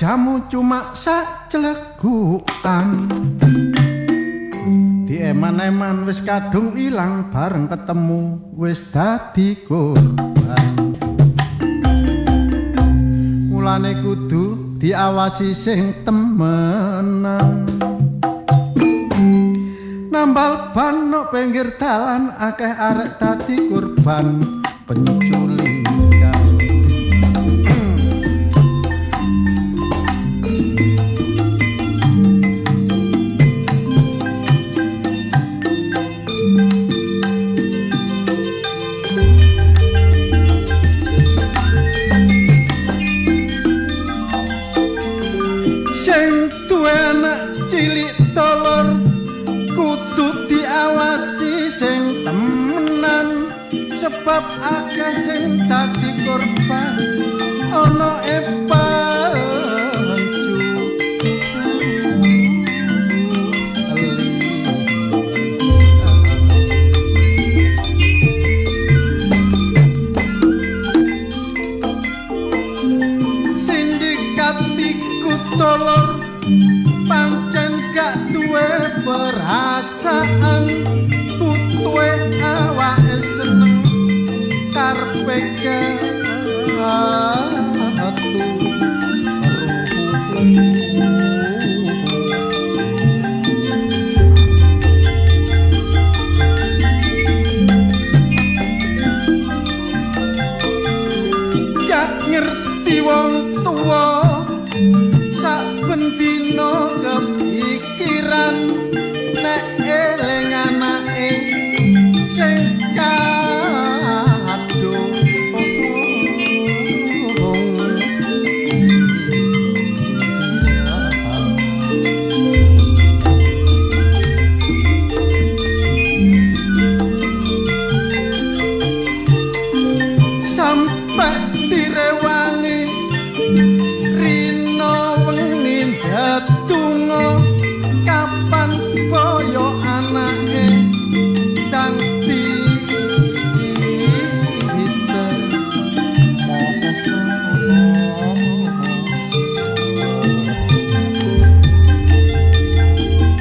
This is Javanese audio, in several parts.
jamu cuma sacelegukan. Dieman-eman wis kadung ilang bareng ketemu wis dadi korban. Mulane kudu diawasi sing temenan. Nambal ban no pinggir dalan akeh arek dadi korban penculikan. Sing duwe anak cilik tolor kudu diawasi sing temenan, sebab akeh sing dadi korban ana epancu. Sindikat iku tolor pancen gak duwe perasaan, butuhe awake seneng karepe keatu. Gak ngerti wong tuwa saben dina kepikiran nek eling anake sing kadung. Sampai direwangi rino wengi dadungo, kapan boyo anake dan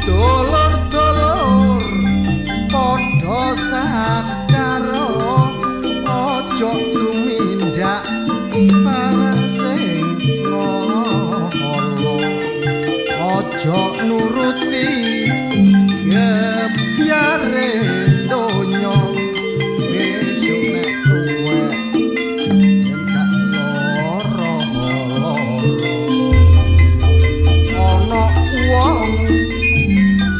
dolor-dolor padha sadaro ojo tumindak barang sing ngono, ojo nuruti kebiare donya. Besok nek kowe gak loro-loro ana wong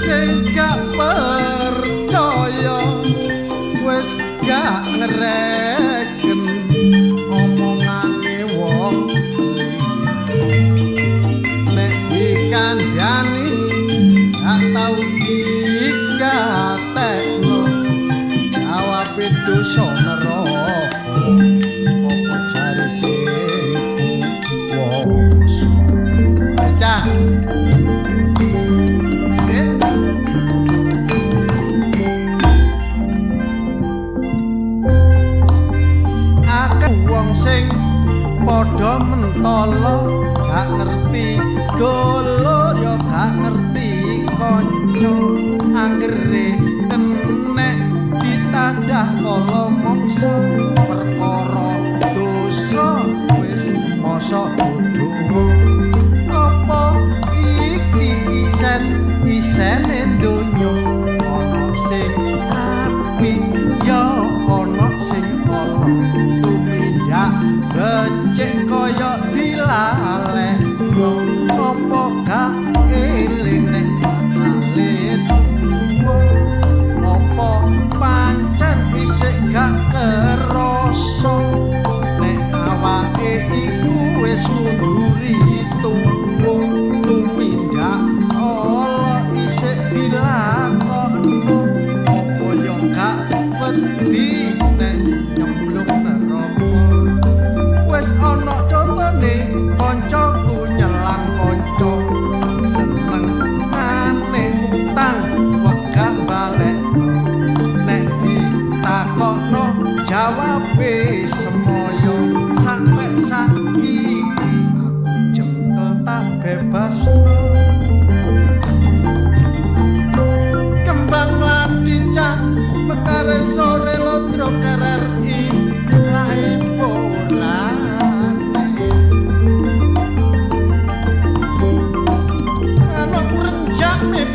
sing gak percaya wis gak ngereken omongane wong nek dikandani gak tau dikatekno jawab dosa neraka apa jare sing wong aja. Akeh wong sing padha mentala gak ngerti dolor ya gak ngerti kanca, anggere kenek ditadah kala mangsa perkara dosa wis mosok bodho. Apa iki isen-isene donya, ana sing apik ya ana sing ala, tumindak becik kaya dilalekno. Apa gak eling nek bakalit apa pancen isih gak kerasa nek awake iku wis ngunduri tuwa tumindak ala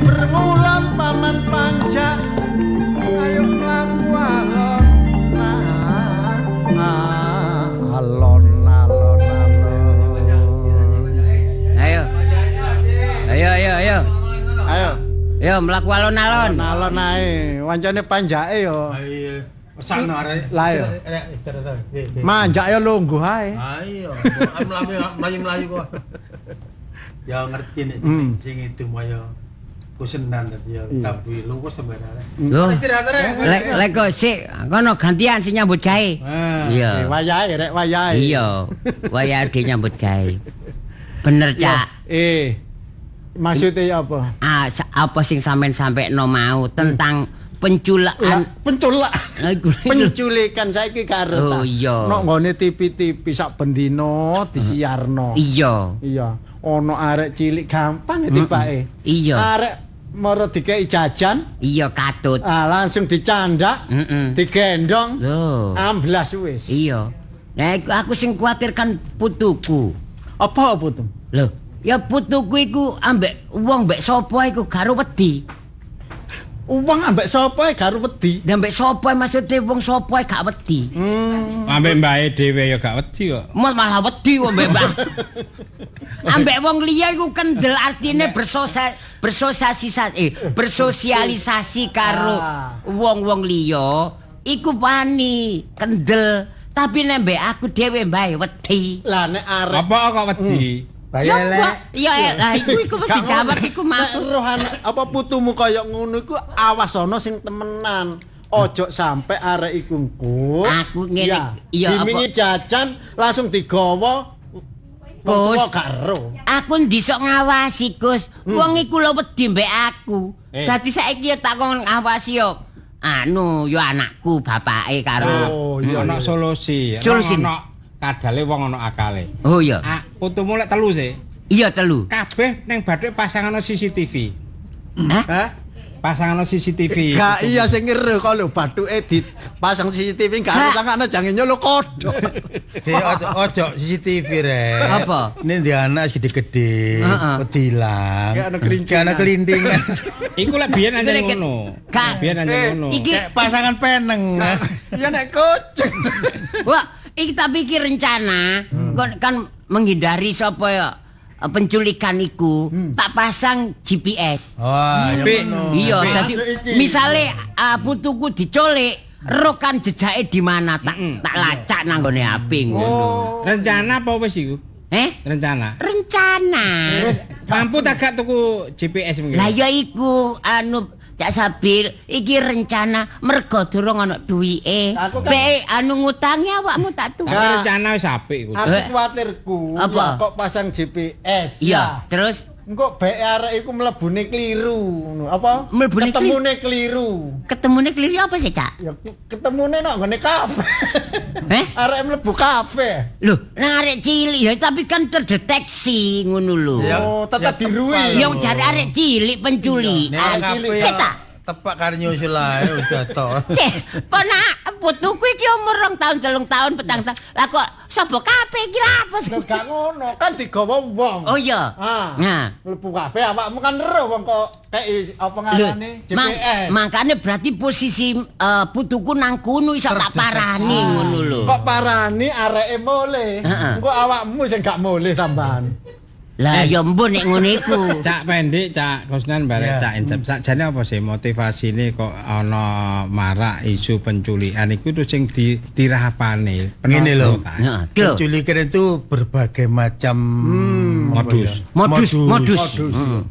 bermulan paman panjang ayo mlaku alon alon alon Ayo. ayo Yo mlaku alon-alon. alon ae wancane panjake yo Sana arek. Lah yo. Manjak yo lungguh ae. Ayo, mlayu-mlayu kok. Ya ngerti nek sing itu moyo kusenan dadi ya tapi lungguh sembarang. Loh. Lek kok sik kono gantian sing nyambut gawe. Iya. Wayahe rek wayahe. Iya. Wayahe di nyambut gawe. Bener, Cak. Maksudnya apa? Apa sing sampean sampekno mau tentang penculikan penculikan saiki karo oh iya nok nggone TV-TV sak bendina disiarno iya ono arek cilik gampang tibake iya arek mara dikei jajan iya katut langsung dicandak digendong lho amblas wis iya nah aku sing kuwatirkan putuku apa putu lho ya putuku iku ambek wong mbek sapa iku garo wedi wong ambek sapa gak wedi. Ambek sapa maksudnya wong sapa gak wedi. Ambek mbake dhewe ya gak wedi kok. Malah wedi kok mbek mbak. Ambek wong liya iku kendel artine bersosialisasi karo wong-wong liya iku wani kendel tapi nek mbek aku dhewe mbae wedi. Lah nek arek apa kok wedi? Ya lah iku mesti dijawab iku mau. Rohane apa putumu kaya ngono iku awas ana sing temenan. Ojo sampe arek iku engko. Aku ngene iya apa dimingi jajan langsung digawa. Gus gak ero. Aku ndisok ngawasi Gus. Wong iku lho wedi mbek aku. Dadi saiki ya tak kon ngawasi yo. Anu yo anakku bapake karo. Ono solusi. Ono kadale wong ana akale. Oh iya. Putumu lek telu sih. Iya telu. Kabeh ning bathuk pasangana CCTV. Hah? Pasangana CCTV. Gak iya sing ngero kok lho bathuke dipasang CCTV gak ana tangane jange nyolo kodhok. Ojo CCTV rek. Apa? Ini di anak gede-gede, petilang. Kayak ana kelintingan. Iku lek biyen anjen ngono. Biyen anjen ngono. Kayak pasangan peneng. Ya nek kucing. Wah, iki tak pikir rencana kan menghindari sapa ya penculikan iku tak pasang GPS. Wah, Iya, dadi misale putuku diculik, roh kan jejake di mana tak lacak nang gone HP ngono. Rencana apa wis iku? Rencana. Terus Mampu tak gak tuku GPS mungkin. Lah ya iku anu Cak Sabil, iki rencana mergo durung ana duwike. Pe anu ngutangi awakmu tak tuku. Tapi rencana wis apik iku. Aku kuwatirku kok pasang GPS. Iya, terus engko bek arek iku mlebune kliru ngono. Apa? Mlebune ketemune kliru. Ketemune kliru apa sih, Cak? Ya ketemune nang ngene kafe. Arek mlebu kafe. Loh, nang arek cilik ya tapi kan terdeteksi ngono lho. Oh, tetep diruwi. Yang jare arek cilik penculikan. Cetak. Tepak karo nyusul ae wis dato. Ponak putuku iki umur 2 tahun 3 tahun petang tahun. Lah kok sapa kabeh iki lha apa sih? Gak ngono, kan digawa wong. Oh iya. Nah, mlebu kafe awakmu kan ero wong kok kei apa ngarane GPS. Makane berarti posisi putuku nang kono iso tak parani ngono lho. Kok parani areke mule. Engko awakmu sing gak mule sampean. Lah ya mbon nek ngono iku. Cak pendek, Cak Kusnan barek Cak Encep. Sakjane apa sih motivasine kok ana marak isu penculikan iku terus sing dirahapane. Ngene lho. Penculikan itu berbagai macam modus.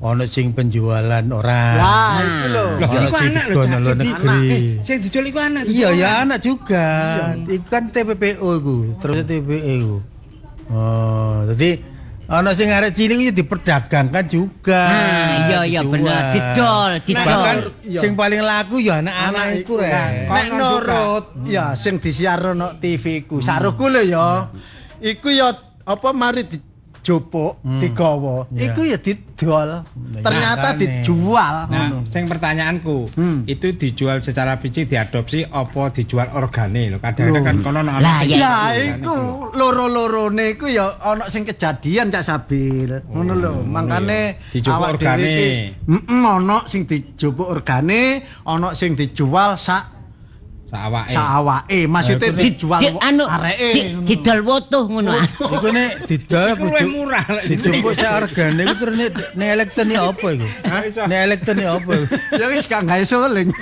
Ono sing penjualan orang. Wah, iki lho. Ono sing digono negeri. Sing diculik ku anak. Iya, ya anak juga. Iku kan TPPO iku, terus TPE iku. Oh, dadi ana sing arek cilik iki diperdagangkan juga. Iya bener, didol. Sing paling laku ya anak-anak iku rek. Nek nurut ya sing disiarno TV ku. Saruhku lho ya. Iku ya apa mari jupuk digawa. Iku ya didol. Ternyata dijual. Nah, sing pertanyaanku, itu dijual secara fisik diadopsi apa dijual organik lho. Kadang-kadang kan kono ana. Lah, ya. Ya iku loro-lorone iku ya ana sing kejadian Cak Sabil. Ngono lho. Mangkane dijupuk organik. Ana sing dijupuk organik, ana sing dijual sak awake. Maksudnya dijual areke. Didol wotuh ngono. Iku nek didol Iku luwih murah. dijupuk sak organik iku terus nek elektene apa iku? Nek elektene apa iku? Ya wis gak gawe suling.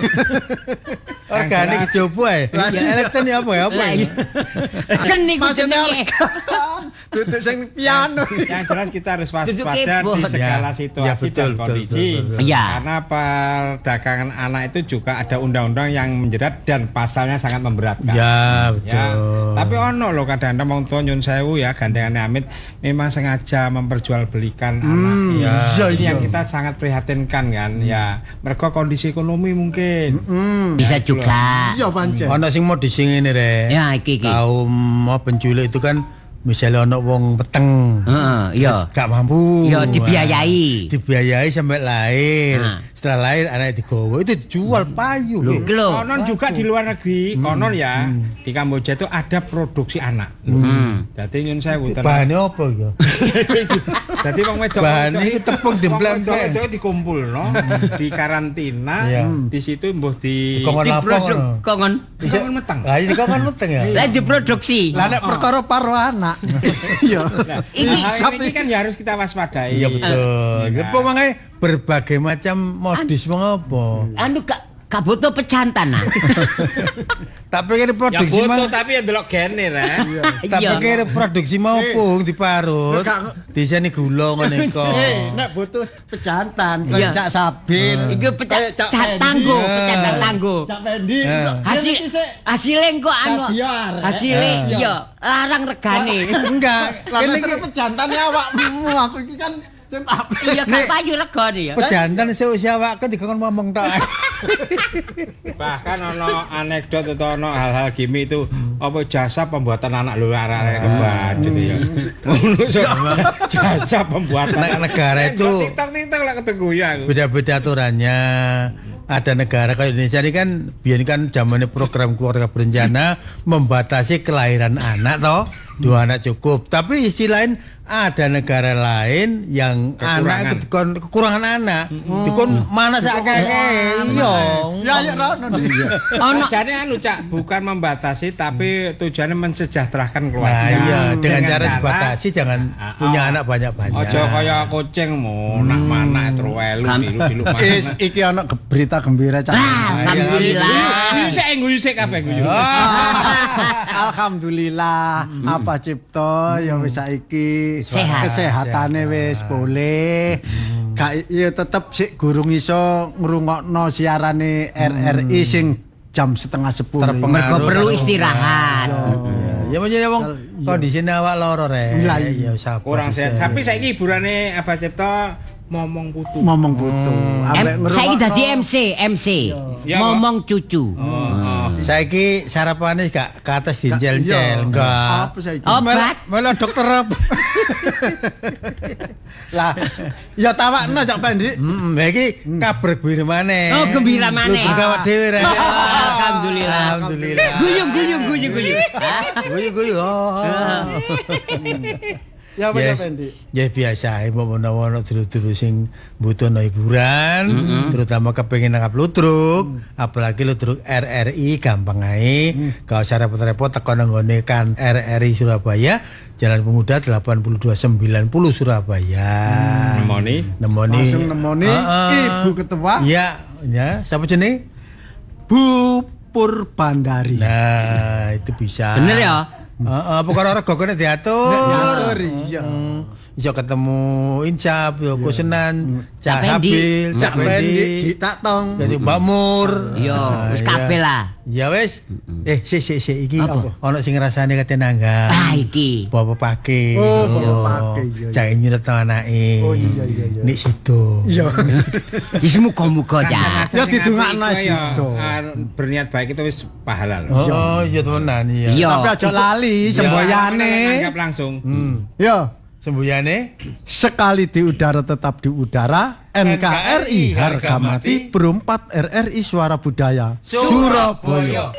Organik dijupuk ae. Elektene apa ya? Apa iku? Geni ku Maksudnya jenenge. duduk sing piano. Yang jelas kita harus Duduk waspada keyboard. di segala Ya, situasi betul, dan betul, kondisi. betul. Iya. Karena perdagangan anak itu juga ada undang-undang yang menjerat dan pasalnya sangat memberatkan. Ya, betul. Ya. Tapi ono loh kadang-kadang wong tuwa nyun sewu ya gandengane amit memang sengaja memperjualbelikan anak. Ya. Ini yang kita sangat prihatinkan kan. Ya, mereka kondisi ekonomi mungkin. Bisa Ya, itu loh. juga. Iya pancen. Ono sing modis sing ngene Rek. Ya iki. Kaum penculik itu kan misalnya ono wong peteng. Heeh, iya. Terus gak mampu. Iya, dibiayai. Dibiayai sampai lahir. Nah. Setelah lahir anak digowo itu dijual payu. Lho, lho. Konon juga di luar negeri, konon ya di Kamboja itu ada produksi anak. Jadi nyun sewu tenan. Bahannya apa ya? Jadi wong wedok Bahannya itu tepung dimplem-plem. itu dikumpulno, di karantina, Iya. di situ mbuh di Kongon apa Diproduk ngono? kongon. Kongon meteng. Lah iki kok kan meteng ya. Lah diproduksi. Lah nek perkara paro anak. Iya. Nah, hal ini kan ya harus kita waspadai. Iya betul. Iya. Ya pokoke berbagai macam modis mengapa. Anu gak butuh pejantan nah. Tak pikir Ya produksi butuh mah tapi ya delok gene Rek. tak Iya. pikir produksi mau pung diparut. Diseni gula ngene iku. Nek butuh pejantan Iya. kaya Cak Sabil. Iku Kayak Cak pejantan Pendi. tanggo, pejantan tanggo. Cak Pendi. Hasil hasilnya kok anu. Kadiar, Hasilnya iya larang regane. Enggak. Lah Kene nek pejantane awakmu aku iki kan sing tak Iya gak payu regane ya. pejantan seusia awake dikon ngomong tok. Bahkan ono anekdot atau ono hal-hal gimmick itu apa jasa pembuatan anak lu arek kebacut ya. Ngono so. Jasa pembuatan Negara itu TikTok lah ketemu ya aku. beda-beda aturannya. Ada negara kayak Indonesia ini kan biar kan zamannya program keluarga berencana membatasi kelahiran anak toh 2 anak cukup. Tapi sisi lain ada negara lain yang anak itu kekurangan anak. Dikon mana sakake iya. Ya ya rono. Ono Tujuannya anu Cak, bukan membatasi tapi tujuannya mensejahterakan keluarga. Nah iya dengan cara dibatasi jangan punya anak banyak-banyak. Ojo kaya kucing nak mana terus elu bilu-bilu Is mana. iki ana berita gembira Cak. alhamdulillah. Guyusek kabeh guyu. Alhamdulillah apa cipta ya wis saiki Sehat. kesehatane wis boleh. Gak ya tetep sik gurung iso ngrungokno siarane RRI sing jam 9:30. Mergo perlu istirahat. Ya menjadi wong kondisine awak loro Rek. Lah, Ya sabar. Kurang sehat. Tapi saiki hiburane Abah Cipta momong putu. Ngomong putu. Ambek Saiki ngrungokno- dadi MC. Iya, Ngomong cucu. Saiki sarapane gak ke atas dinjel-jel Iya. enggak. Apa saiki? Obat. Malah dokter apa? Lah ya tawakno Cak Pendi. Lah iki kabar gembira maneh. Oh, gembira maneh. Lu gawat dhewe Rek. Alhamdulillah. Alhamdulillah. Guyu. Guyu. Ya apa Yes. Cak Pendi? Ya biasa mau menawa dulu-dulu sing butuh hiburan, terutama kepengen nangkap ludruk, apalagi ludruk RRI gampang ae. Gak usah repot-repot teko nang nggone kan RRI Surabaya, Jalan Pemuda 8290 Surabaya. Nemoni. Langsung nemoni Ibu Ketua Iya, ya, siapa jenenge? Bu Purbandari. Nah, itu bisa. Bener ya? Heeh, perkara rego kene diatur. Diatur, iya. Iso ketemu Incap, yo Kusenan, Cak Cak Pendi. Habil, Cak Pendi ditatong. jadi Mbak Mur. Iya, wis kabeh lah. Ya wis. Si iki Apa? ono sing ngrasane kate nangga. Ah iki. Bapak pake. Oh, bapak pake, iya, iya. Cak nyuret anake. Oh, iya, iya, iya. Nek situ. Iya. Wis muga-muga ya. Ya didongakno Apik iku situ. berniat baik itu wis pahala lho. Oh, iya temenan iya. Iya. Tapi aja lali semboyane. Anggap langsung. Yo, Sembuyane sekali di udara tetap di udara. NKRI harga mati. Berempat RRI Suara Budaya Surabaya.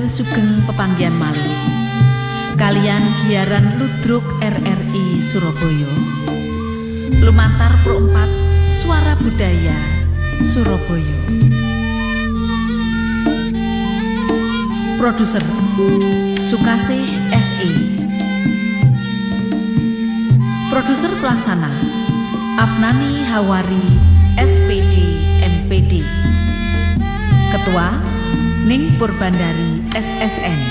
Sugeng pepanggihan malih kalian giaran Ludruk RRI Surabaya lumantar Pro 4 Suara Budaya Surabaya. Produser Sukasih SE. Produser pelaksana Afnani Hawari SPD MPD. Ketua Ning Purbandari SSN.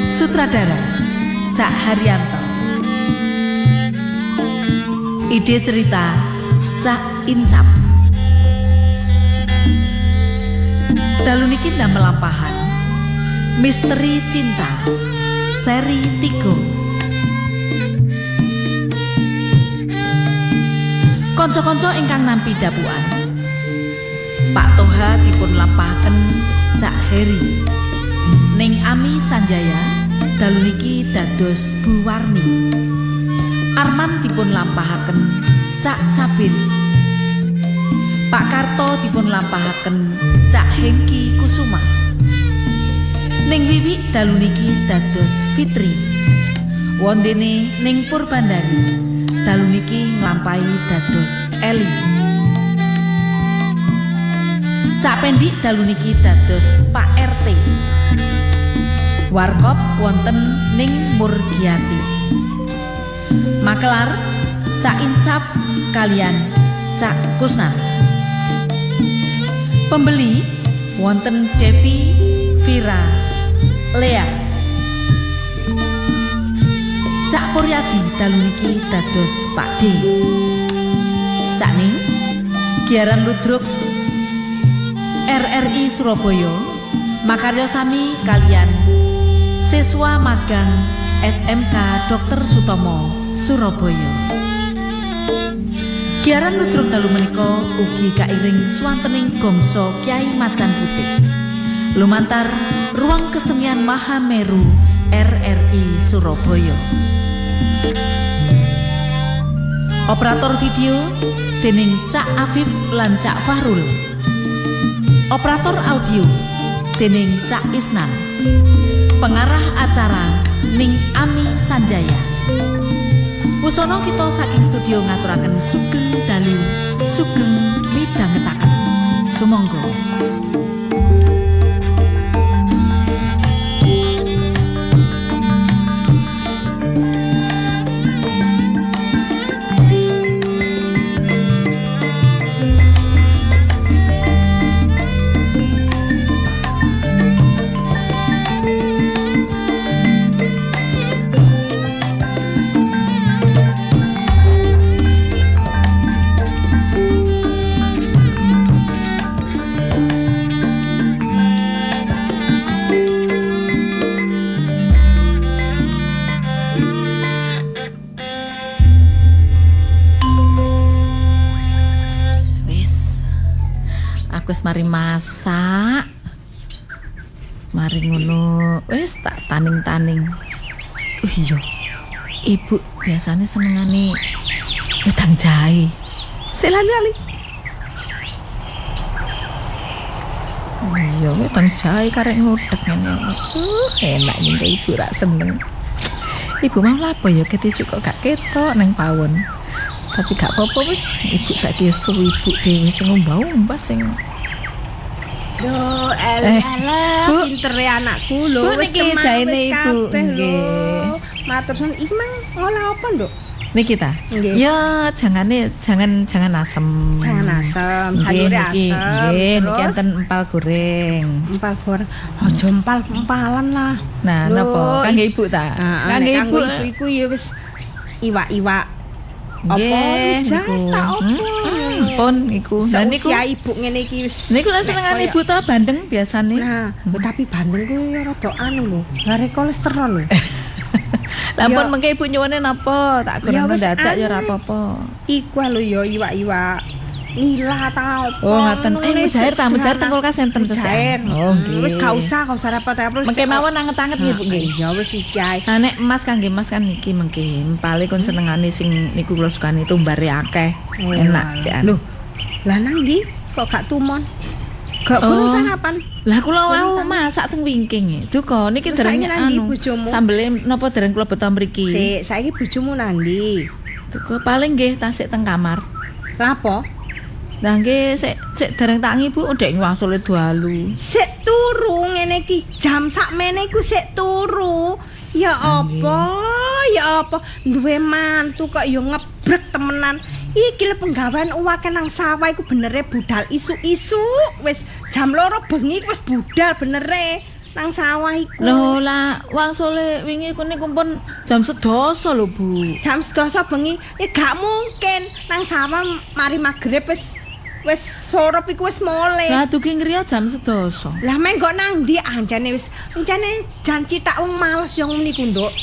Sutradara Cak Haryanto. Ide cerita Cak Insap. Dalu niki ndamel lampahan Misteri Cinta seri 3. Kanca-kanca ingkang nampi dapuan Pak Toha dipun lampahaken Cak Heri. Ning Ami Sanjaya dalu niki dados Bu Warni. Arman dipun lampahaken Cak Sabin. Pak Karto dipun lampahaken Cak Hengki Kusuma. Ning Wiwi dalu niki dados Fitri. Wondene ning Purbandari dalu niki nglampahi dados Eli. Cak Pendi dalu niki dados Pak RT. Warkop wonten ning Murgiati. Makelar Cak Insap kalian Cak Kusnan. Pembeli wonten Devi, Vira, Lea. Cak Puryadi dalu niki dados Pak D. Cak Ning giaran Ludruk RRI Surabaya makarya sami kalian siswa magang SMK Dr. Sutomo Surabaya. Giaran ludruk dalu menika ugi kairing swantening gongso Kyai Macan Putih. Lumantar Ruang Kesenian Mahameru RRI Surabaya. Operator video dening Cak Afif lan Cak Fahrul. Operator audio dening Cak Isnan. Pengarah acara Ning Ami Sanjaya. Wusono kita saking studio ngaturaken sugeng dalu, sugeng midhangetaken. Sumangga. Mari masak. Mari ngono wis tak taning-taning. Iya. Ibu biasanya senengane wedang jahe. Selali. Iya, wedang jahe karek ngudek ngene. Enak nyengko ibu rak seneng. Ibu mau lapo ya ketisu kok gak ketok nang pawon. Tapi gak apa-apa wis, ibu saiki suwi ibu dhewe sing umbah-umbah sing Loh, elah, pintere anakku lho, wis teman wis kabeh lho. Matur suwun, iki mang ngolah apa, Nduk? Niki ta? Ya, jangan asem. Jangan asem, sayure asem. Nggih, niki enten empal goreng. Empal goreng. Aja empal-empalan lah. Nah, napa? Kangge ibu ta? Kangge ibu iku ya wis iwak-iwak. Apa rujak tak opo? Pun iku. Lah niku ya ibu ngene iki wis. Niku lek senengane ibu ta bandeng biasane. Nah, tapi bandeng ku ya rada anu lho, gare kolesterol lho. Lah pun mengke ibu nyuwune napa? Tak gono dadak ya ora apa-apa. Iku lho ya iwak-iwak. Nila ta opo. Oh, ngaten. Mujair teng kulkas enten mujair. Oh, nggih. Wis gak usah repot-repot. Mengke mawon anget-anget nggih, Bu nggih. Ya wis iki ae. Nah nek Mas kangge Mas kan iki mengke empale kon senengane sing niku kula sukani tumbare akeh. Enak cekan. Lho. Lah nang ndi kok gak tumon? Gak pun sarapan. Lah kula wau masak teng wingking. Duka niki dereng anu. Sambele napa dereng kula beto mriki? Sik, saiki bojomu nang ndi? Duka paling nggih tasik teng kamar. Lah apa? Lah nggih sik dereng tak ngibu ndek wasule dalu. Sik turu ngene iki jam sakmene iku sik turu. Ya apa? Duwe mantu kok ya ngebrek temenan. Iki lho penggawean uwake nang sawah iku benere budal isu-isu. Wis jam 2 bengi wis budal benere nang sawah iku. Lho lah wangsule wingi niku pun jam 11 lho Bu. Jam 11 bengi ya gak mungkin nang sawah mari magrib wis sorop iku wis mole. Lah dugi ngriya jam 11. Lah mengko nang ndi anjane wis encane jan citak wong males yo niku Nduk.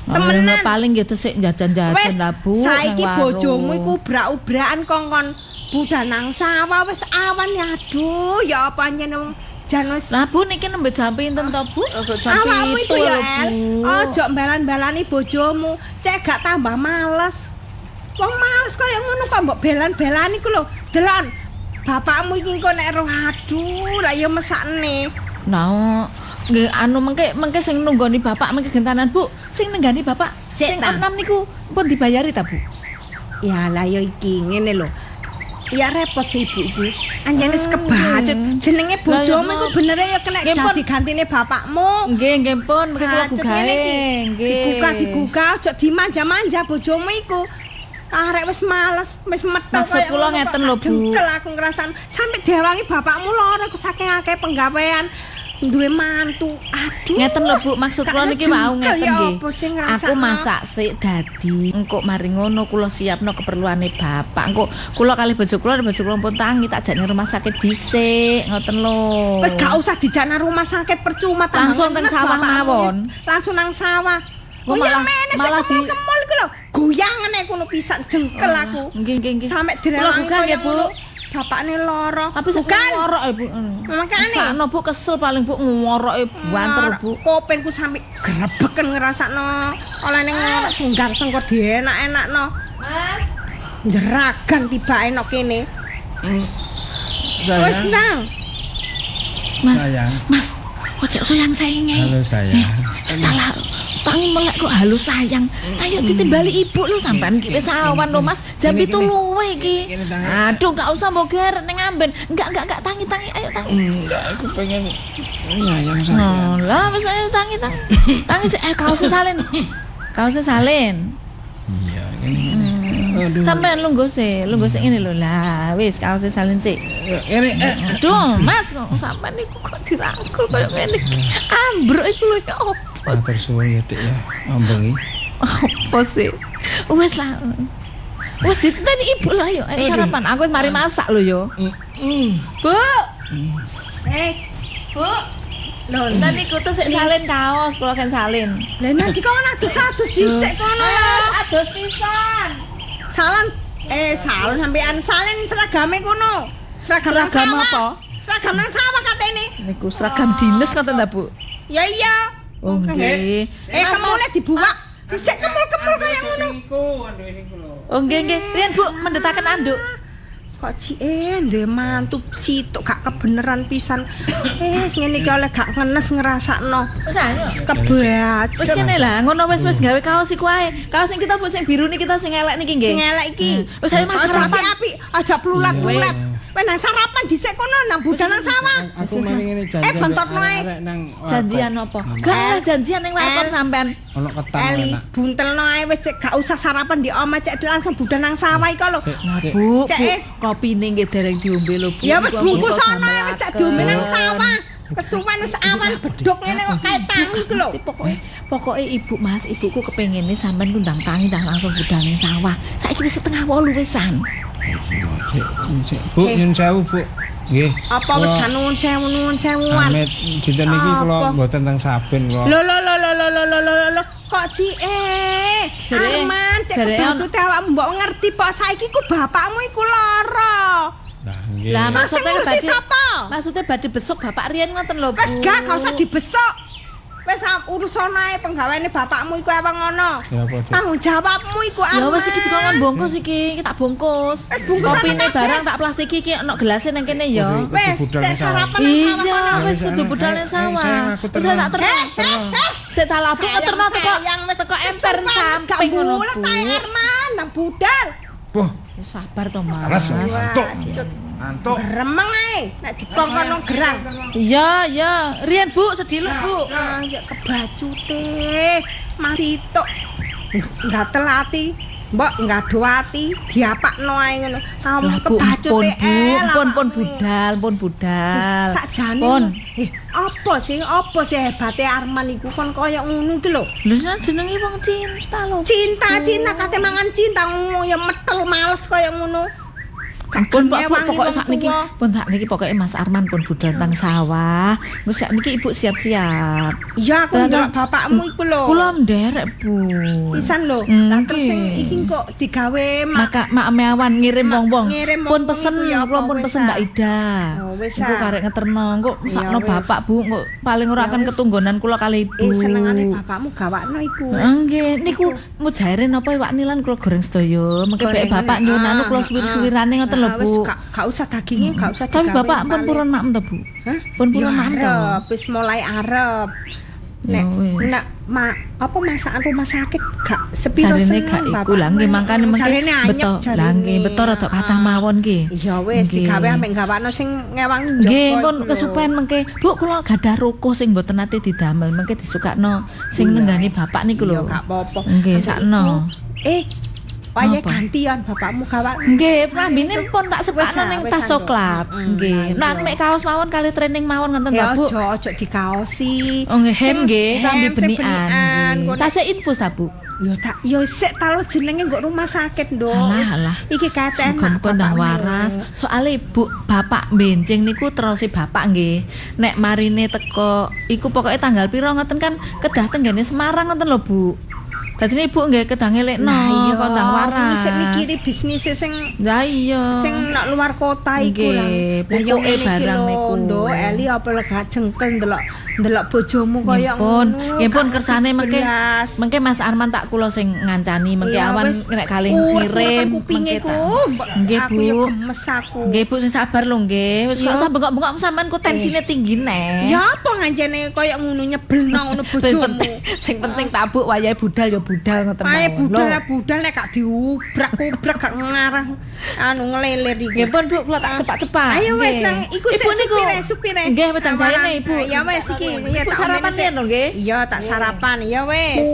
Temenan paling ya tesik jajan-jajan lah Bu. Saiki bojomu iku brak-ubrakan kongkon budal nang sawah wis awan ya aduh ya apa anjene wong jan wis. Lah Bu niki nembe jam pinten to Bu? Awakmu iku ya ojo mbalan-balani bojomu, cek gak tambah males. Wong males kaya ngono kok mbok belan-belani ku lho. Delon. Bapakmu iki engko nek roh aduh lah ya mesakne. Nah, nggih anu mengke sing nunggoni bapak mengke gentanan Bu. Sing nenggani bapak sing enam niku pun dibayari ta Bu? Ya lah ya iki ngene lho. Ya repot si ibu iki. Anjene wis kebacut. Jenenge bojomu iku bener ya kena dadi gantine bapakmu. Nggih pun mengke kula gugahe. Nggih. Digugah aja dimanja-manja bojomu iku. Arek wis males, wis metel kaya kula ngeten lho Bu. Jengkel aku ngrasan sampe diawangi bapakmu lara ku saking akeh penggawean. Duwe mantu. Aduh. Ngeten lho Bu, maksud kula niki wau ngeten nggih. Aku masak sik dadi engko mari ngono kula siapno keperluane bapak. Engko kula kalih bojo kula pun tangi tak jakne rumah sakit dhisik, ngoten lho. Wis gak usah dijakna rumah sakit percuma langsung teng sawah mawon. Langsung nang sawah. Kok malah di kemul iku lho. Goyangane kono pisan jengkel aku. Nggih. Sampe Kula direwangi bukan ya, koyo Bu. ngono. Bapakne lara. Tapi bukan ngorok Bu. Makane. Sakno Bu kesel paling Bu ngoroke banter Bu. Kupingku sampe grebeken ngrasakno. Olehne ngorok senggar-sengkor dienak-enakno. Mas. Jeragan tibake nok kene. Wis nang. Mas. Sayang. Mas. Ojo sayang-sayange. Halo sayang. Salah. Tangi melek kok halo sayang. Ayo ditimbali ibu lu sampean ki wis awan lho Mas. Jam 7 luwe iki. Aduh gak usah mbok ger ning amben. Enggak tangi. Ayo tangi. Enggak, aku pengen nyayang saya. Oh, lah wis ayo tangi. Tangi sik kaosnya salin. Kaosnya salin. Iya, ini. Aduh. Sampean lungguh sik ngene lho. Lah wis kaosnya salin sik. Ini Aduh, Mas kok sampean niku kok dirangkul koyo ngene iki. Ambruk iku lho ya opo. matur suwun ya Dik ya. Ambengi. Apa sih? Wes lah. Wes diteni ibu lah yo. Ayo sarapan. Aku wis mari masak lho yo. Bu. Bu. Lho, nanti niku tuh sik salin kaos, kula kan salin. Lah nanti kok adus-adus dhisik kono lho. Adus pisan. Salon salon sampean salin seragame kono. Seragam apa? Seragam nang sawah katene. Niku seragam dinas ngoten ta, Bu? Ya iya. Oh nggih. Kemule dibuka. Dhisik kemul-kemul kaya ngono. Oh nggih. Riyen Bu mendetaken anduk. Kok cike ndek mantu situk gak kebeneran pisan. Ngene iki oleh gak ngenes ngrasakno. Wis ayo. Kebat. Wis kene lah, ngono wis gawe kaos iku ae. Kaos sing kita Bu sing biru niki kita sing elek niki nggih. Sing elek iki. Wis ayo Mas sarapan. Api, aja plulat-plulat. Wes nang sarapan dhisik kono nang budal nang sawah. Aku mari ngene janjian. bentorno ae. Janjian apa? Gak janjian ning warkop sampean. Ono ketan Eli, enak. buntelno ae wis cek gak usah sarapan di omah cek langsung budal nang sawah iki lho. Nah, Bu, Cek. kopine nggih dereng diombe lho, Bu. Ya wis Iku bungkus kok ana ae wis cek diombe nang sawah. Kesuwen wis awan bedhok ngene kok kae tangi ku lho. Pokoke ibu Mas, ibuku kepengine sampean ngundang tangi dah langsung budal ning sawah. Saiki wis 7:30 wisan. Bu, nyun sewu, Bu. Nggih. Apa wis kan nuwun sewuan. Amit dinten iki kula mboten teng saben kula. Lho. Kok cie? Jere- Arman, cek jere- bajute awakmu mbok ngerti kok saiki ku bapakmu iku lara. Nah, nggih. Lah Terus sing ngurusi sapa? Maksudnya badhe besok Bapak Rian ngoten lho, Bu. Wis gak usah dibesok. Wis urusan ae penggaweane bapakmu iku ewang ngono. Ya apa, Dik? Tanggung jawabmu iku Ya wis iki Arman. dikon bongkos iki tak bongkos. Wis bungkusan Kopine kabeh. barang tak plastik iki ono gelasé nang kene ya. Wis cek sarapan nang sawah Iya, kono. wis kudu budal nang sawah. sayang, aku Wis tak terno. Sik tak lapuk terno teko teko emper samping ngono. Bulet ae Arman nang budal. Wah, Sabar to, Mas. ras antuk. Antuk. Gremeng ae nek dikongkon nang gerang. Iya, Rian Bu, sediluk Bu. Ya kebajute. Masih tok. Gatel ati. Mbok ngado ati diapakno ae ngono. Kamu Lah Bu, kebajute pun budal. Sakjane. Pun. Apa sih hebate Arman iku kon koyo ngono iki lho. Lho jenenge wong cinta lho. Cinta kate mangan cinta ya metel males koyo ngono. Pun Bu, Ewangi pokok wong sakniki, tua. pun sakniki pokoke Mas Arman pun budal teng sawah. Wis sakniki Ibu siap-siap. Ya aku Lah, ndelok bapakmu iku lho. Kula nderek, Bu. Pisan lho. Lah terus sing iki kok digawe Maka mak awan ngirim wong-wong. ngirim Pun wong-wong pesen, iku ya kula apa, pun wis, pesen ah? Mbak Ida. Oh, wis, Iku ah. karek ngeterno, engko sakno wis. bapak Bu, engko paling ora akan wis. ketunggonan kula kali Ibu. Senengane bapakmu gawakno iku. Nggih, niku mujaire napa iwak nilan kula goreng sedaya. Mengke bae Gorengan, bapak nyuwun anu kula suwir-suwirane ngoten lho, Ah, wis, Bu. gak usah dagingnya, gak usah Tapi digawe bapak pun paling. purun maem to, Bu? Hah? Pun purun Ya maem to. arep, wis mulai arep. Ya wis. Nek apa masakan rumah sakit gak sepiro Jarene seneng gak iku bapakmu. lah nggih mangkane mengke Jarene anyep, beto. Lah nggih beto rada patah mawon nggih. Ya wis Nggih. digawe ambek gawakno sing ngewangi njaba. Nggih, pun iku lho. kesupen mengke Bu kula gadah rukuh sing mboten nate didamel, mengke disukakno sing nenggani bapak niku Ya lho. gak apa-apa. Nggih, Ambek sakno. iku, Paye Apa? gantian bapakmu gawakno. Nggih, klambine pun tak sepakno Wis, ning wis, tas Anduk. coklat. Nggih. Nah, mek kaos mawon kali training mawon ngoten Ya ta, Bu? ojo dikaosi. Oh nggih, hem Sing- nggih, klambi hem sing benikan. benikan. nggih. Tasih infus ta, Bu? Yo tak yo sik talo jenenge nggo rumah sakit, Nduk. Alah, alah. Iki kate enak. Muga-muga ndang bapakmu. waras. Soale Bu, bapak benjing niku terus bapak nggih. Nek marine teko iku pokoke tanggal piro ngoten kan kedah tenggene Semarang ngoten lho, Bu. Dadine ibu nggih kedah ngelekno kondang waras. Sik mikiri bisnis sing Lah iya. sing nak luar kota iku lah. Nggih, pokoke barang niku. Nduk, Eli apa lega jengkel ndelok bojomu kaya Pun, ngono. nggih pun kersane mengke Belas. mengke Mas Arman tak kula sing ngancani mengke Iya, awan wis. nek kalih Kuwet ngirim kupinge mengke ku. tak. Nggih Aku ya Bu. gemes aku. Nggih Bu sing sabar lho nggih. Wis kok Iya. usah bengok-bengok sampean ku tensine tinggi neh. Ya apa ngancene kaya ngono nyebelno ngono bojomu. Sing penting tabuk wayahe budal ya budal ngoten Ae mawon. budal Lho. lah budal nek gak diubrak-ubrak gak ngarah ngelelir iki. Nggih pun Bu kula tak cepak-cepak. Ayo wes Nggih. nang iku Ibu niku. supire. Nggih wedang jayane Ibu. Ya wes iki ya Ibu tak sarapan omeni sik. lho nggih. Iya tak sarapan ya wes.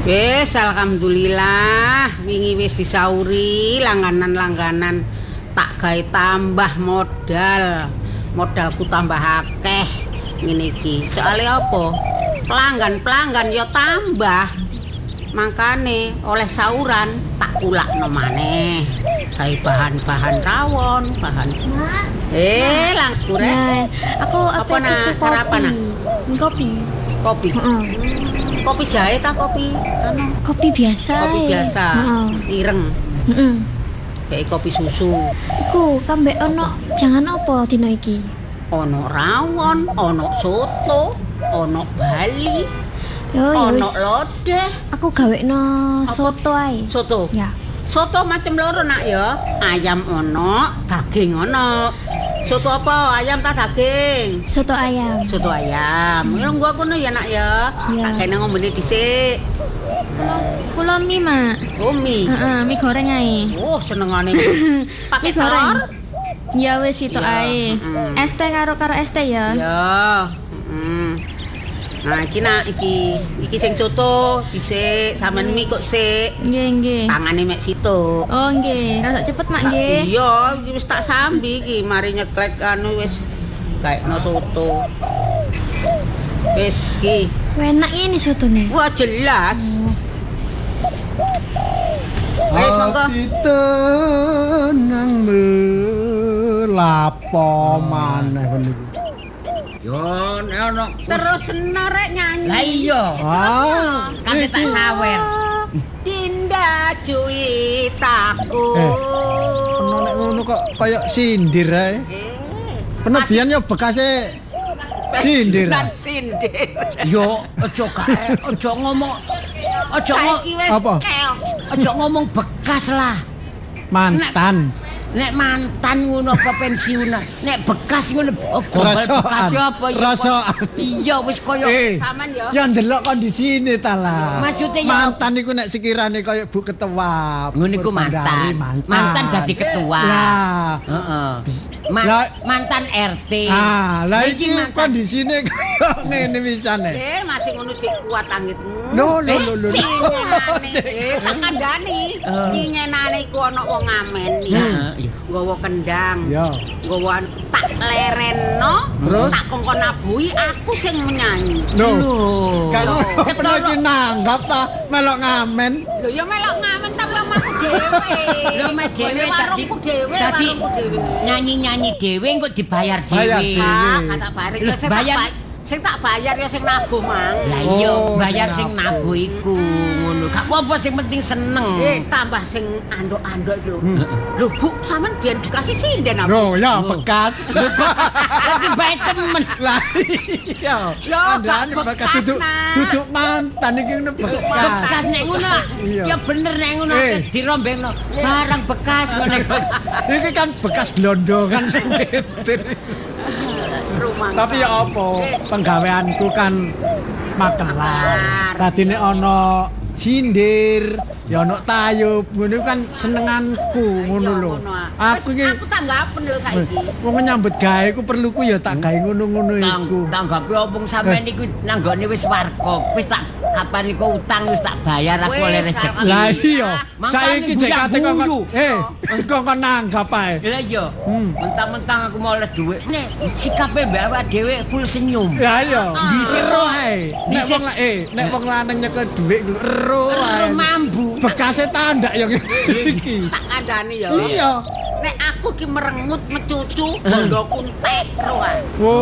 Wis alhamdulillah wingi wis disauri langganan-langganan tak gawe tambah modalku tambah akeh ngene iki soale apa pelanggan ya tambah makane oleh sauran tak kulakno maneh gawe bahan-bahan rawon langkur Ya, aku Apa, nak? tuku Sarapan, nak? Kopi. kopi Heeh. kopi jahe ta kopi anu Kopi biasa. kopi biasa Heeh. ireng Heeh. kayak kopi susu Iku kambe ono jangan apa dina iki. ono rawon ono soto ono bali Yo ono wis. lodeh Aku gawekno soto ae. soto Ya. soto macam loro nak ya ayam ono daging ono soto apa ayam ta daging Soto ayam. soto ayam nunggu aku nih ya nak ya Iya. tak kena ngomongin dhisik Kula mie, Mak. oh mie Heeh, mie goreng ae. oh senengane pakai Mie goreng. telur Ya wis itu Iya, ae. heeh. Es teh karo es teh ya. ya nah iki sing soto dhisik sampean mie kok sik Nggih, nggih. tangane mek situ Oh, nggih. Rasa cepet, Mak, nggih. iya iki wis tak sambi iki mari nyeklek anu wis gaekno soto wis iki Enak ini sotone. wah jelas wis monggo Hati tenang melapo maneh niku. Yo nek ono terus rek nyanyi Lah iya. Kan iki tak sawer. Dinda cuitaku peno nek ngono kok kaya sindir ae. Penebian yo bekase sindir. sindir Yo aja ngomong saiki wis Apa? keok aja ngomong bekas lah. mantan. Nek mantan ngono apa pensiunan. Nek bekas ngono gombal Rasokan. bekas yo apa ya. Rasokan. Iya wis koyo Saman ya. Ya ndelok kondisine ta lah. Maksudnya ya- mantan iku nek sekirane kaya Bu Ketua. ngono iku Purwandari, mantan dadi ketua. Lah. Heeh. Lah- Mantan RT. Ah, lah iki mantan kondisine kaya ngene wisane. Masih ngono cek kuat anggitmu. No. Sinyenane. Tak kandhani. Iki nyenane iku ana wong ngamen iki. Heeh, iya. Nggawa kendang. Ya. Nggawa tak lereno, Terus? tak kongkon abuhi aku sing menyanyi. No. Loh. Kalau pernah iki nanggap ta melok ngamen. Lho ya melok ngamen tapi omahku dhewe. Lho mek dhewe warungku dhewe, dadi warungku dhewe. nyanyi-nyanyi dhewe kok dibayar Bayar dhewe. dhewe. Kata bareng Loh, ya bayar- sing tak bayar ya sing nabuh mang. Lah iya Oh, bayar sing sing nabuh iku ngono. Gak apa-apa sing penting seneng. Tambah sing andok-andok lho. Lho Bu, sampean biyen dikasih sinden apa? Loh, ya bekas. Tapi bae temen. Lah iya. Loh, Andaan gak bekas bekas, Nak. duduk mantan iki ngono bekas. Bekas nek ngono. Iya. Ya bener nek ngono dirombengno. Barang bekas ngono. Iki kan bekas glondongan sing ketir. Rumah. Tapi ya apa? Penggaweanku kan makelar. Makelar. Dadine ana sindir, ya ono tayub ngono kan senenganku ngono lho. Aku iki Aku tanggapen lho saiki. wong nyambut gawe ku perluku ya tak gawe ngono-ngono iku. Tanggapi opung sampean iku nanggone wis warga. Wis tak kapan iku utang wis tak bayar aku oleh rezeki. Lah iya, saiki jek kate kok guyu. engko kon nanggap ae. Lah iya. Mentang-mentang aku mau oleh dhuwit. Nek sikape mbak awak dhewe full senyum. Ya iya, ero ae. Nek wong lanang nyekel dhuwit ero ae. Mambu. Bekase tandak ya iki. Tak kandhani ya. Iya. Nek aku ki merengut mecucu bondoku entek ro ae. Wo,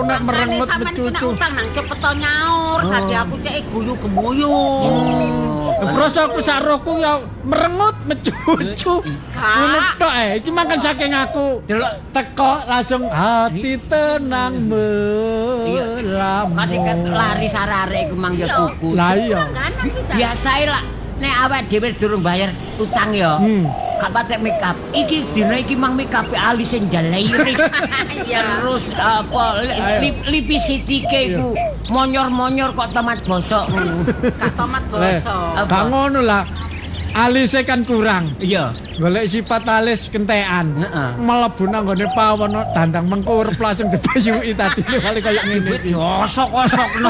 nek merengut Sampeyan ki nek mecucu. utang nang cepet nyaur, dadi aku cek guyu gemuyu. Terus aku saroku ya merengut mecucu. Ngono tok iki makan saking aku. Delok Teko langsung hati tenang melamun. kan lari sarare iku mang ya kuku. Lah iya. Langganan bisa. Biasae lah nek awak dhewe durung bayar utang ya. Gak patek make up. Iki dina iki mang make up alis sing jalairi. Terus apa lipisitike iku monyor-monyor kok tomat bosok ngono. Gak tomat bosok. Gak ngono lah. Alise kan kurang. Iya. Golek sifat alis kentekan. Heeh. Mlebu nang gone pawon dandang mengkurep langsung dibayuki tadi kali kaya ngene iki. Kosok-kosokno.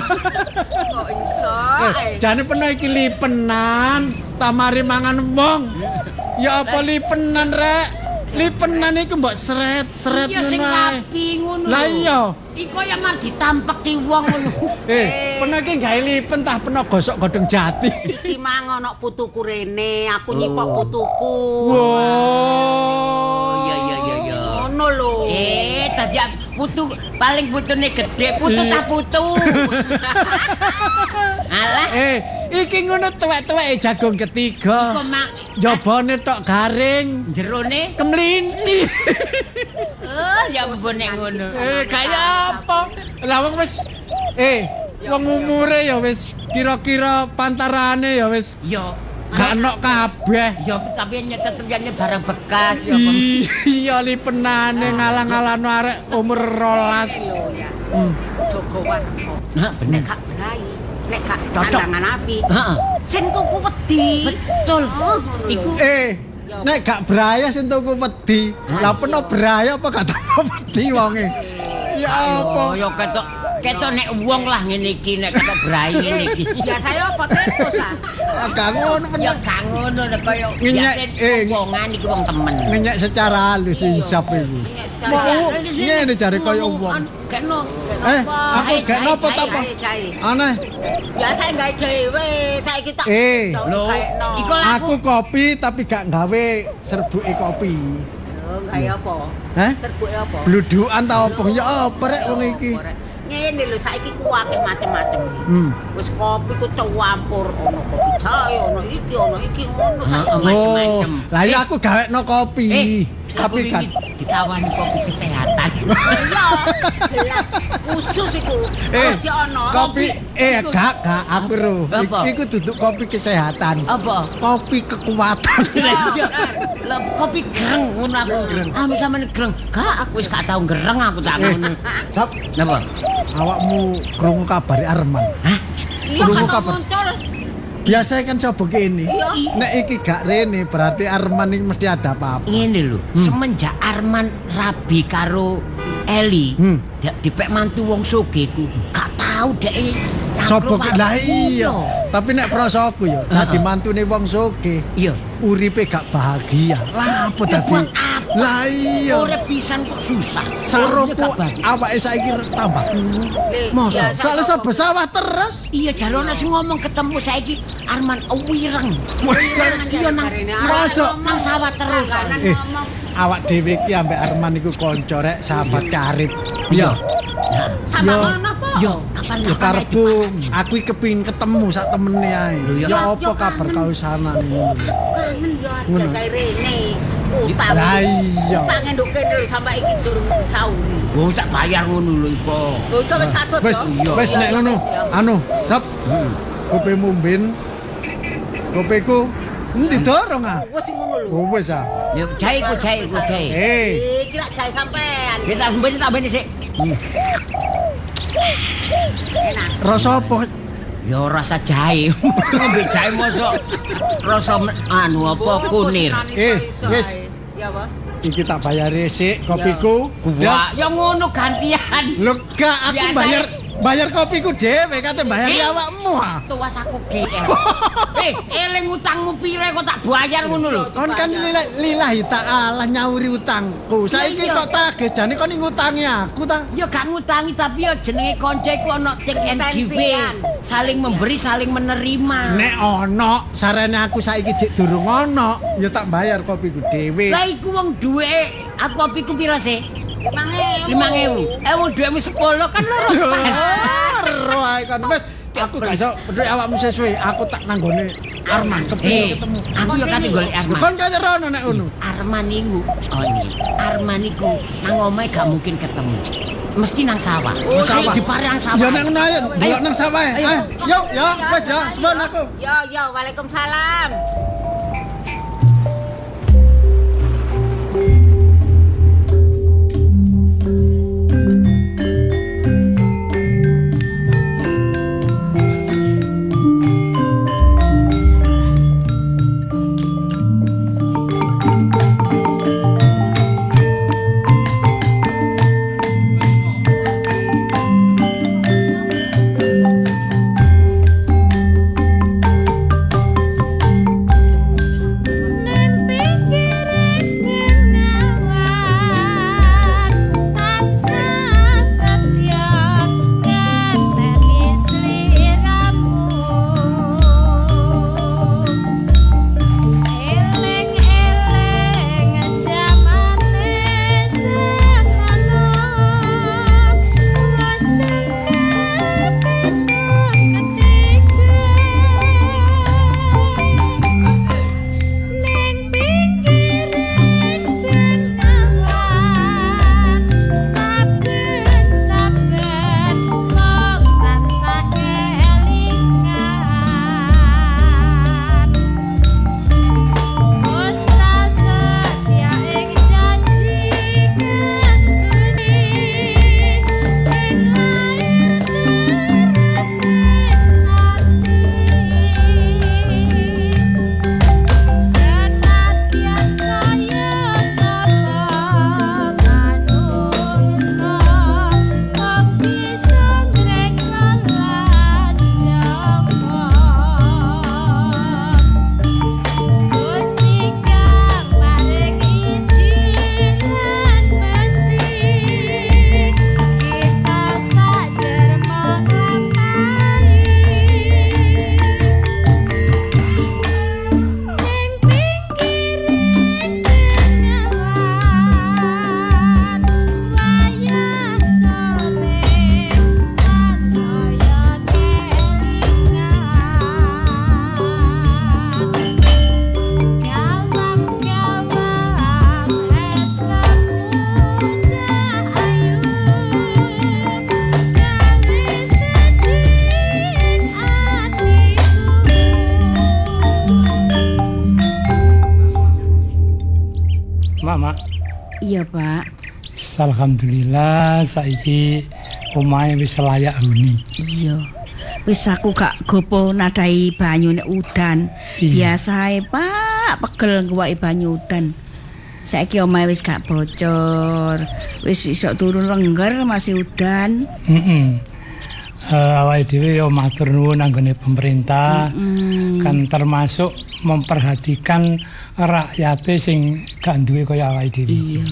Kok iso? Jane peno iki lipenan, tamari mangan wong. Ya apa lipenan rek? Lipenan iku mbok seret-seret Iya sing ngono ae. rapi ngono. Lah iya. Iku yang mah ditampeki wong ngono. Peno iki gawe lipen tah peno gosok godhong jati. Iki mang ana putuku rene, aku nyipok putuku. Wow. Iya. Ngono lho. Tadi putu paling putune gede, putu tak putu. Alah, Iki ngono tuwek-tuweke jagung ketiga. kok mak Jabane tok garing, jerone kemlinti. ya ampun nek ngono. Kaya apa? Lah wong wis wong umure ya wis kira-kira pantarane ya wis Yo, gak nok kabeh. yo tapi tetep jane barang bekas ya. Iya lipenane ngalang-alano arek umur 12. Joko warga. Nah, bener. Nek gak berai, nek gak Cocok. sandangan api. Heeh. Sing tuku wedi. Betul. Iku Nek gak beraya sing tuku wedi. Lah peno beraya apa gak tau wedi wonge. Ya apa? yo ketok nek wong lah ngene iki nek ketok brai ngene iki. Biasane apa tetus ah? Gak ngono Ya peno. gak ngono nek kaya Ngenyek, biasa wongan iki wong temen. Ngenyek secara halus hisap iku. Mau ngene jare kaya wong. Keno. Aku gak nopo ta apa? Jahe. Aneh. Biasane gawe dhewe, saiki tak Lho, iku lah Aku kopi tapi gak gawe serbuke kopi. gawe apa? Hah? Serbuke apa? Bludukan ta opo? Ya apa rek wong iki? Ngene lho saiki ku akeh macem-macem. Wis kopi ku campur ono kopi jahe, ono iki ngono saiki. macem-macem. Lah ya aku gawekno kopi. Tapi Tapi kan ditawani kopi kesehatan. Iya, jelas khusus iku. Aja ono. kopi gak aku ro. Apa? Iku duduk kopi kesehatan. Apa? Kopi kekuatan. Lah kopi greng ngono aku. Ah sampean greng. Gak aku wis gak tau gereng aku tak ngono. Sap, Napa? awakmu krungu kabari Arman. Hah? Iya Krungu kan kabar. muncul. Biasanya kan coba kene. Nek iki gak rene berarti Arman iki mesti ada apa-apa. Ngene lho, semenjak Arman rabi karo Eli, dipek mantu wong sugih ku, gak tau dek Sopo lah iya. Tapi nek prasaku ya, dadi mantune wong sugih. Iya. Uripe gak bahagia. Lah apa dadi? Lah iya. Urip pisan kok susah. Serupu awake saiki tambah. Masa soalnya sapa sawah terus. Iya jarone sing ngomong ketemu saiki Arman wireng. Iya nang Masuk. nang sawah terus. Awak dhewe iki ambek Arman iku kanca rek sahabat karib. Iya. Sama ngono apa? Yo kapan Ya karepku aku iki kepengin ketemu sak temene ae. Ya apa kabar kau sana nih? Kangen yo biasa rene. Utang. Lah iya. Utang nduk kene lho sampai iki durung disauri. Oh tak bayar ngono lho iku. Lho iku wis katut Wis, wis nek ngono. Anu, sap. Kopemu mben. Kopeku endi dorong ah? Wis ngono lho. Oh wis ah. Ya jahe ku. Iki lak jahe sampean. Kita ben sik. Enak. Rasa apa? Ya rasa jahe. Ngombe jahe mosok rasa anu apa kunir. Wis. Ya apa? Iki tak bayar resik kopiku. Wah, ya ngono gantian. Lho gak aku Biasanya- bayar kopiku dhewe kate bayar Eh? awakmu. Tuwas aku GR. Eling utangmu pire kok tak bayar ngono lho. Kon kan lillahi ta'ala nyauri utangku. Saiki Iya. kok tagih jane kon ngutangi aku ta. Ya gak ngutangi tapi ya jenenge konco iku ana take and give. Saling memberi, saling menerima. Nek ono sarene aku saiki jek durung ono, ya tak bayar kopiku dhewe. Lah iku wong duwe aku kopiku pira sih? 5.000. 5.000. Wong duwemu 10 kan loro. Ro ae kon wis aku gak iso peduli awakmu sesuai. Aku tak nanggone Arman ketemu. Aku ya kate golek Arman. Kon kaya rono nek ngono. Arman iku. Oh ini. Arman iku nang omahe gak mungkin ketemu. Mesti nang sawah. Sawah. Di parang sawah. Ya nang ngono ayo, delok nang sawah. Ayo, yuk, ya, wis ya, sepon aku. Yo, Waalaikumsalam. Mak. Iya, Pak. Alhamdulillah saiki omahe wis layak huni. Iya. Wis aku gak gopo nadai banyu nek udan. Iya. Biasae, Pak, pegel ngwaki banyu udan. Saiki omahe wis gak bocor. Wis iso turu lengger masih udan. Heeh. Awake dhewe yo matur nuwun anggone pemerintah kan termasuk memperhatikan rakyate sing gak duwe kaya awake dhewe. Iya.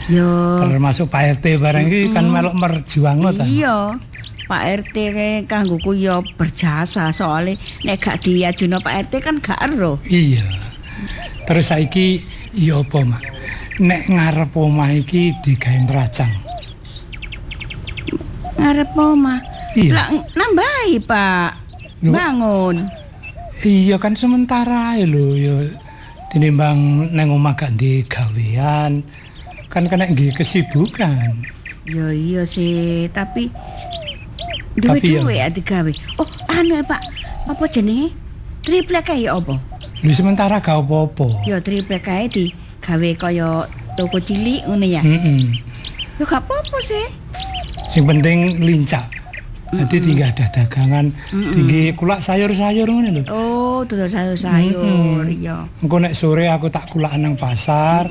Yo. Termasuk Pak RT barang iki kan melok merjuangno ta. Iya. Pak RT kanggoku yo berjasa soalnya nek gak diajuno Pak RT kan gak ero. Iya. Terus saiki ya apa, Mak? Nek ngarep omah iki digawe meracang. Ngarep omah. Iya. Lah nambahi, Pak. Loh. Bangun. Iya kan sementara ae lho ya tinimbang nang omah gak ndek gawean kan kena nggih kesibukan. Yo iya sih, tapi Tapi duwe ya digawe. Oh, anu Pak, apa jenenge? Triplek kae ya apa? Lho sementara gak apa-apa. Ya triplek kae digawe kaya toko cilik ngono ya. Heeh. Ya gak apa-apa sih. Sing penting lincah. Jadi tinggal ada dagangan, tinggi kulak sayur-sayur ngono lho. Oh, dodol sayur-sayur iya. Engko nek sore aku tak kulak nang pasar,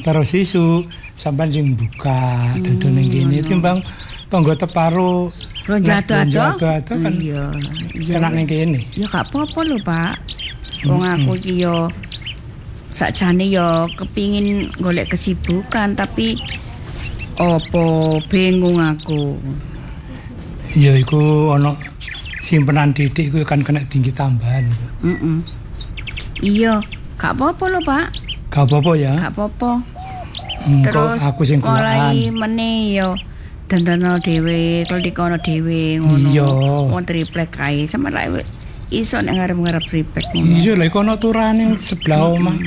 terus isu sampean sing buka dodol ning kene timbang tangga teparo Ronjado-ado kan iya. enak ning kene. Ya gak apa-apa lho, Pak. Wong aku iki yo sakjane yo kepingin golek kesibukan tapi opo bingung aku. Ya iku ana simpenan didik iku kan kena tinggi tambahan. Iya, gak apa-apa lho, Pak. Gak apa-apa ya. Gak apa-apa. Terus aku sing mulai meneh yo dandanal dhewe, klikono dhewe ngono. Iya. Wong triplek kae sampe lek iso nek ngarep-ngarep triplek ngono. Iya lha iku ana turane sebelah omah.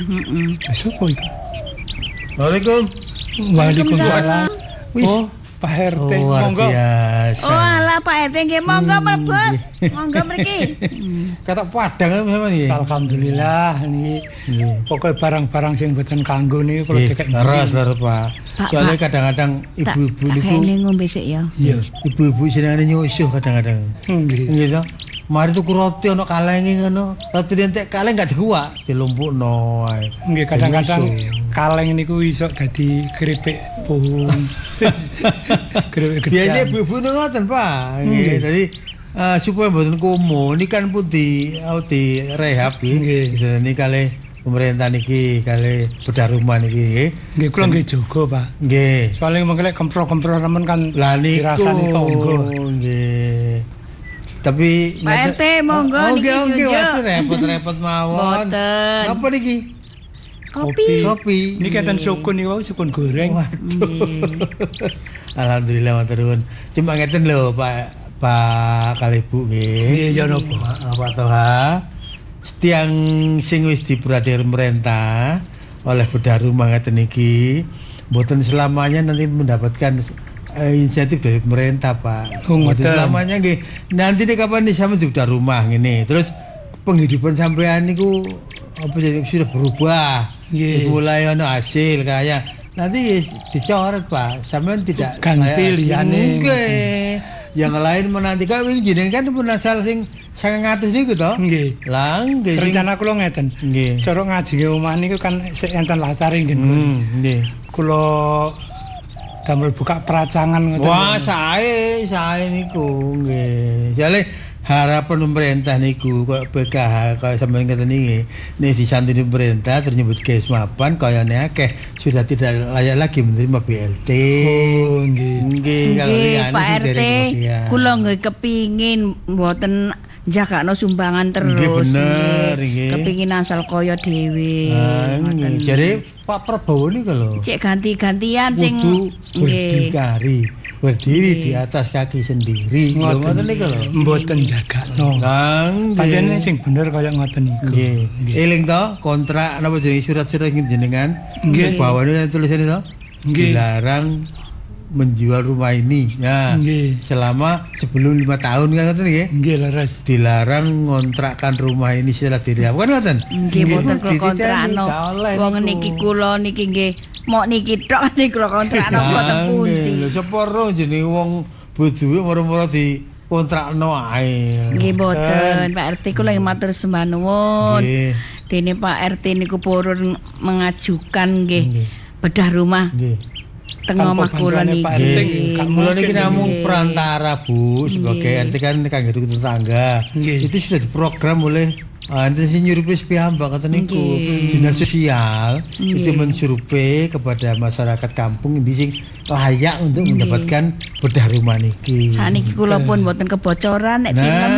Sopo iku? Waalaikumsalam. Oh, Pak RT, monggo. Biasa. Oh, alah Pak RT nggih monggo mlebet. Monggo mriki. Kata Padang sama nih. Alhamdulillah niki. Pokoke barang-barang sing mboten kanggo niki kula dikek. Leres Pak. Soalnya kadang-kadang ibu-ibu niku kene ngombe sik ya. Iya, ibu-ibu senengane nyusuh kadang-kadang. Nggih. Nggih to. Mari tuku roti ana kalenge ngono. Roti entek kaleng gak dikuak, dilumpukno wae. Nggih kadang-kadang kaleng niku iso dadi keripik puhung. Keripik gedang. Biasane ibu-ibu ngoten, Pak. Nggih, dadi supaya mboten kumuh niki kan pun di rehab nggih. Niki kalih pemerintah niki kalih bedah rumah niki. Nggih kula nggih jaga, Pak. Nggih. Soale mengko lek kempro-kempro remen kan lah niku dirasani tonggo. Nggih. Tapi Pak RT monggo niki nggih repot-repot mawon. Boten. Napa niki? Kopi. Niki enten sukun niku sukun goreng. Alhamdulillah matur nuwun. Cuma ngeten lho Pak kali Bu nggih. Nggih ya napa? Pak Toha. Setiang sing wis diperhatikan pemerintah oleh bedah rumah ngeten iki mboten selamanya nanti mendapatkan insentif dari pemerintah Pak. Selamanya nggih. Nanti nih kapan nih sampeyan bedah rumah ngene. Terus penghidupan sampean niku apa sudah berubah. Mulai ono hasil kayak nanti dicoret Pak. Sampean tidak ganti liyane. Yang lain menanti kan jenengan kan pun asal sing 900 niku to? Nggih. Lah nggih. Rencana kula ngeten. Nggih. Cara ngaji omah niku kan sik enten latare nggih. Nggih. Kula damel buka peracangan ngoten. Wah, sae niku nggih. Jale harapan pemerintah niku kok PKH kaya sampeyan ngeten iki nek disantuni pemerintah terus nyebut gas mapan kayane akeh sudah tidak layak lagi menerima BLT. Oh, nggih. Nggih, Pak RT, kula nggih kepingin mboten jagakno sumbangan terus. Nggih bener nggih. Kepingin asal kaya dhewe. Nggih. Jare Pak Prabowo niku lho. Cek ganti-gantian sing nggih. Berdiri di atas kaki sendiri. Ngoten niku lho. Mboten jagakno. Panjenengan sing bener kaya ngoten niku. Nggih. Eling to kontrak napa jenenge surat-surat jenengan? Nggih. Bawahnya tulisannya to? Dilarang menjual rumah ini. Ya. Selama sebelum 5 tahun kan ngoten nggih? Nggih leres. Dilarang ngontrakkan rumah ini setelah direhab. Kan ngoten? Nggih mboten kula kontrakno. Wong niki kula niki nggih mok niki tok sing kula kontrakno mboten pundi. Lho separo jenenge wong bojoe moro-moro di kontrakno ae. Nggih mboten Pak RT kula matur sembah nuwun. Dene Pak RT niku purun mengajukan nggih bedah rumah. Nggih. Tengah omah kula niki. Kula niki namung perantara Bu sebagai RT kan kangge tetangga. Itu sudah diprogram oleh enten sing nyurupi piyambak ngoten niku. Dinas sosial itu mensurvei kepada masyarakat kampung ini sing layak untuk mendapatkan bedah rumah niki. Saniki kula pun mboten kebocoran nek tinem.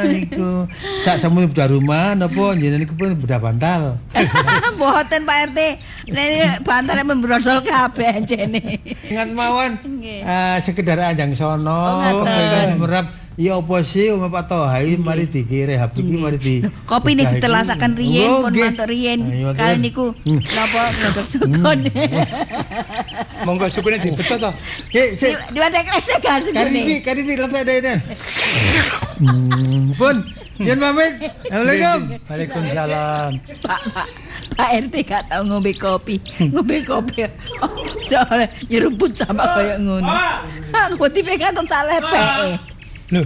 Niku sak sampun bedah rumah napa jenengan niku pun bedah bantal. Mboten Pak RT. Nek bantal membrosol kabeh jene. Ingat mawon sekedar anjang sono kepengin merap ya apa sih Pak Toha mari dikirehab iki mari di kopi ini ditelasaken riyen pun mantuk riyen kali niku napa godhog sukun. Monggo sukune dibetot to. Nggih diwatek rese gak sukune. Kan iki letak dene. Pun yen pamit. Assalamualaikum. Waalaikumsalam. Pak RT gak tau ngombe kopi. Ngombe kopi. Soale nyeruput sama kaya ngono. Aku dipegang saleh peke. Lho,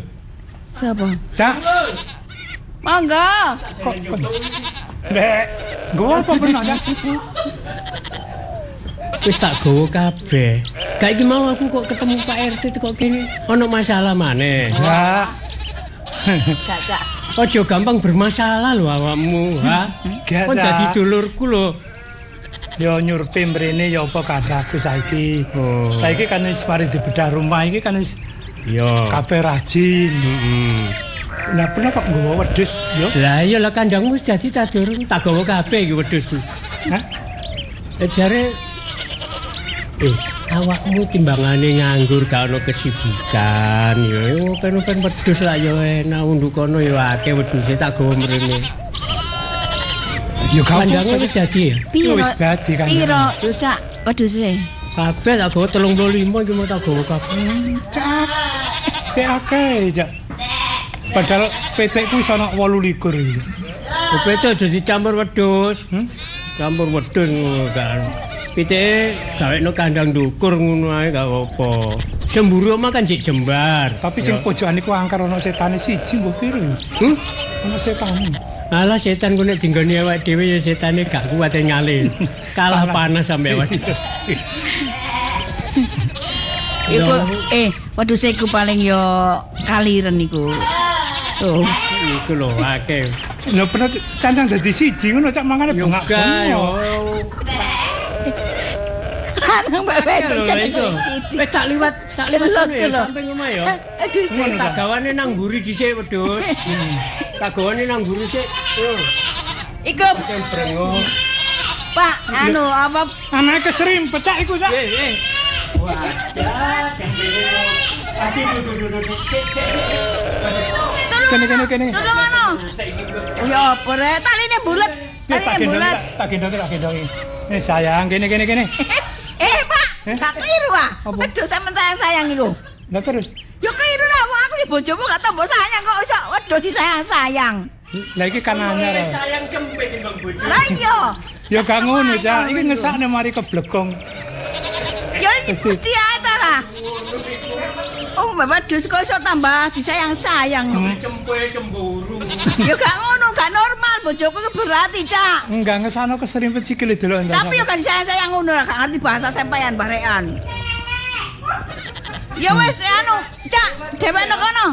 Siapa? Cak. Mangga. Kok Dek, nggowo apa bener, Cak? Wis tak gowo kabeh. Gak iki mau aku kok ketemu Pak RT kok kene ono masalah maneh. Enggak. Cak. Ojo gampang bermasalah lho awakmu, ha. Gak, Kon Cak. dadi dulurku lho. Ya nyurpe mrene ya apa kadaku saiki. Saiki kan wis mari dibedah rumah iki kan wis kabeh rajin. Lah pernah kok nggawa wedhus yo? Lah iya lah kandangmu wis dadi tak durung tak gawa kabeh iki wedhusku. Hah? Jare awakmu timbangane nganggur gak ono kesibukan ya pen-pen wedhus lah ya enak unduk kono ya akeh wedhuse tak gawa mrene. Ya kandangnya wis dadi ya. Wis dadi kan. Piro yo Cak wedhuse? Kabeh tak gawa 35 iki mau tak gawa kabeh. Cek akeh, Cak. Padahal petekku iso ana 28 iki. PT aja dicampur wedhus. Campur wedhus ngono kan. Pitike gawekno kandang ndukur ngono ae gak apa-apa. Semburu mah kan jek jembar. Tapi sing pojokan iku angker ana setane siji mbok piro? Ana setane. Alah setan ku nek dinggoni awake dhewe ya setane gak kuat nyale. Kalah panas sampe awake. Iku wedhuse iku paling yo kaliren iku. Tuh. Iku lho akeh. Lho pernah cancang dadi siji ngono Cak mangane bengak. Nang bebek Wis tak liwat ya sampe ngomah ya. Aduh, Tak gawane nang mburi dhisik wedhus. Tak gawane nang mburi sik. Iku Pak, anu apa Anake keserimpet Cak iku Cak. Wah, Kene. Tolong ano? Ya apa rek? Taline bulet. Wis tak gendongi. Nih sayang, kene. Pak, gak keliru ah. Wedhus sampean sayang iku. Lah terus. Yo keliru lah, wong aku iki bojomu gak tau mbok sayang kok iso wedhus disayang-sayang. Lah iki kan anyar. sayang cempet timbang bojo. Lah iya. Ya gak ngono Cak, iki ngesakne mari keblegong. Ya mesti ae ta lah. Oh, wedhus kok iso tambah disayang-sayang. Cempet cemburu. Ya gak ngono, gak normal bojoku ki berarti, Cak. Enggak ngesano keserimpet sikile delok. Tapi yo kan sayang ngono lah, gak ngerti bahasa sampean barekan. Ya wis anu, Cak, dhewekno kono.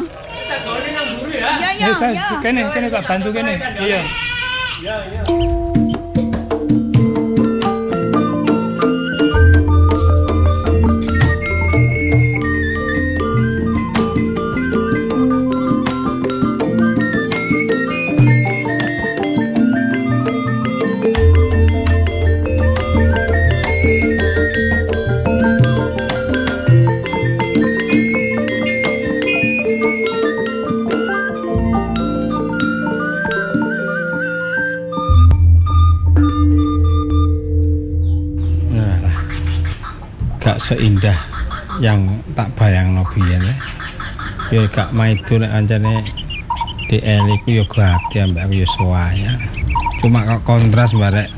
Tak gawane nang mburi ya. Ya. Kene tak bantu kene. Iya. Gak seindah yang tak bayangno biyen ya gak maido nek ancane DL iku ya gati ambek aku ya suwayang cuma kok kontras barek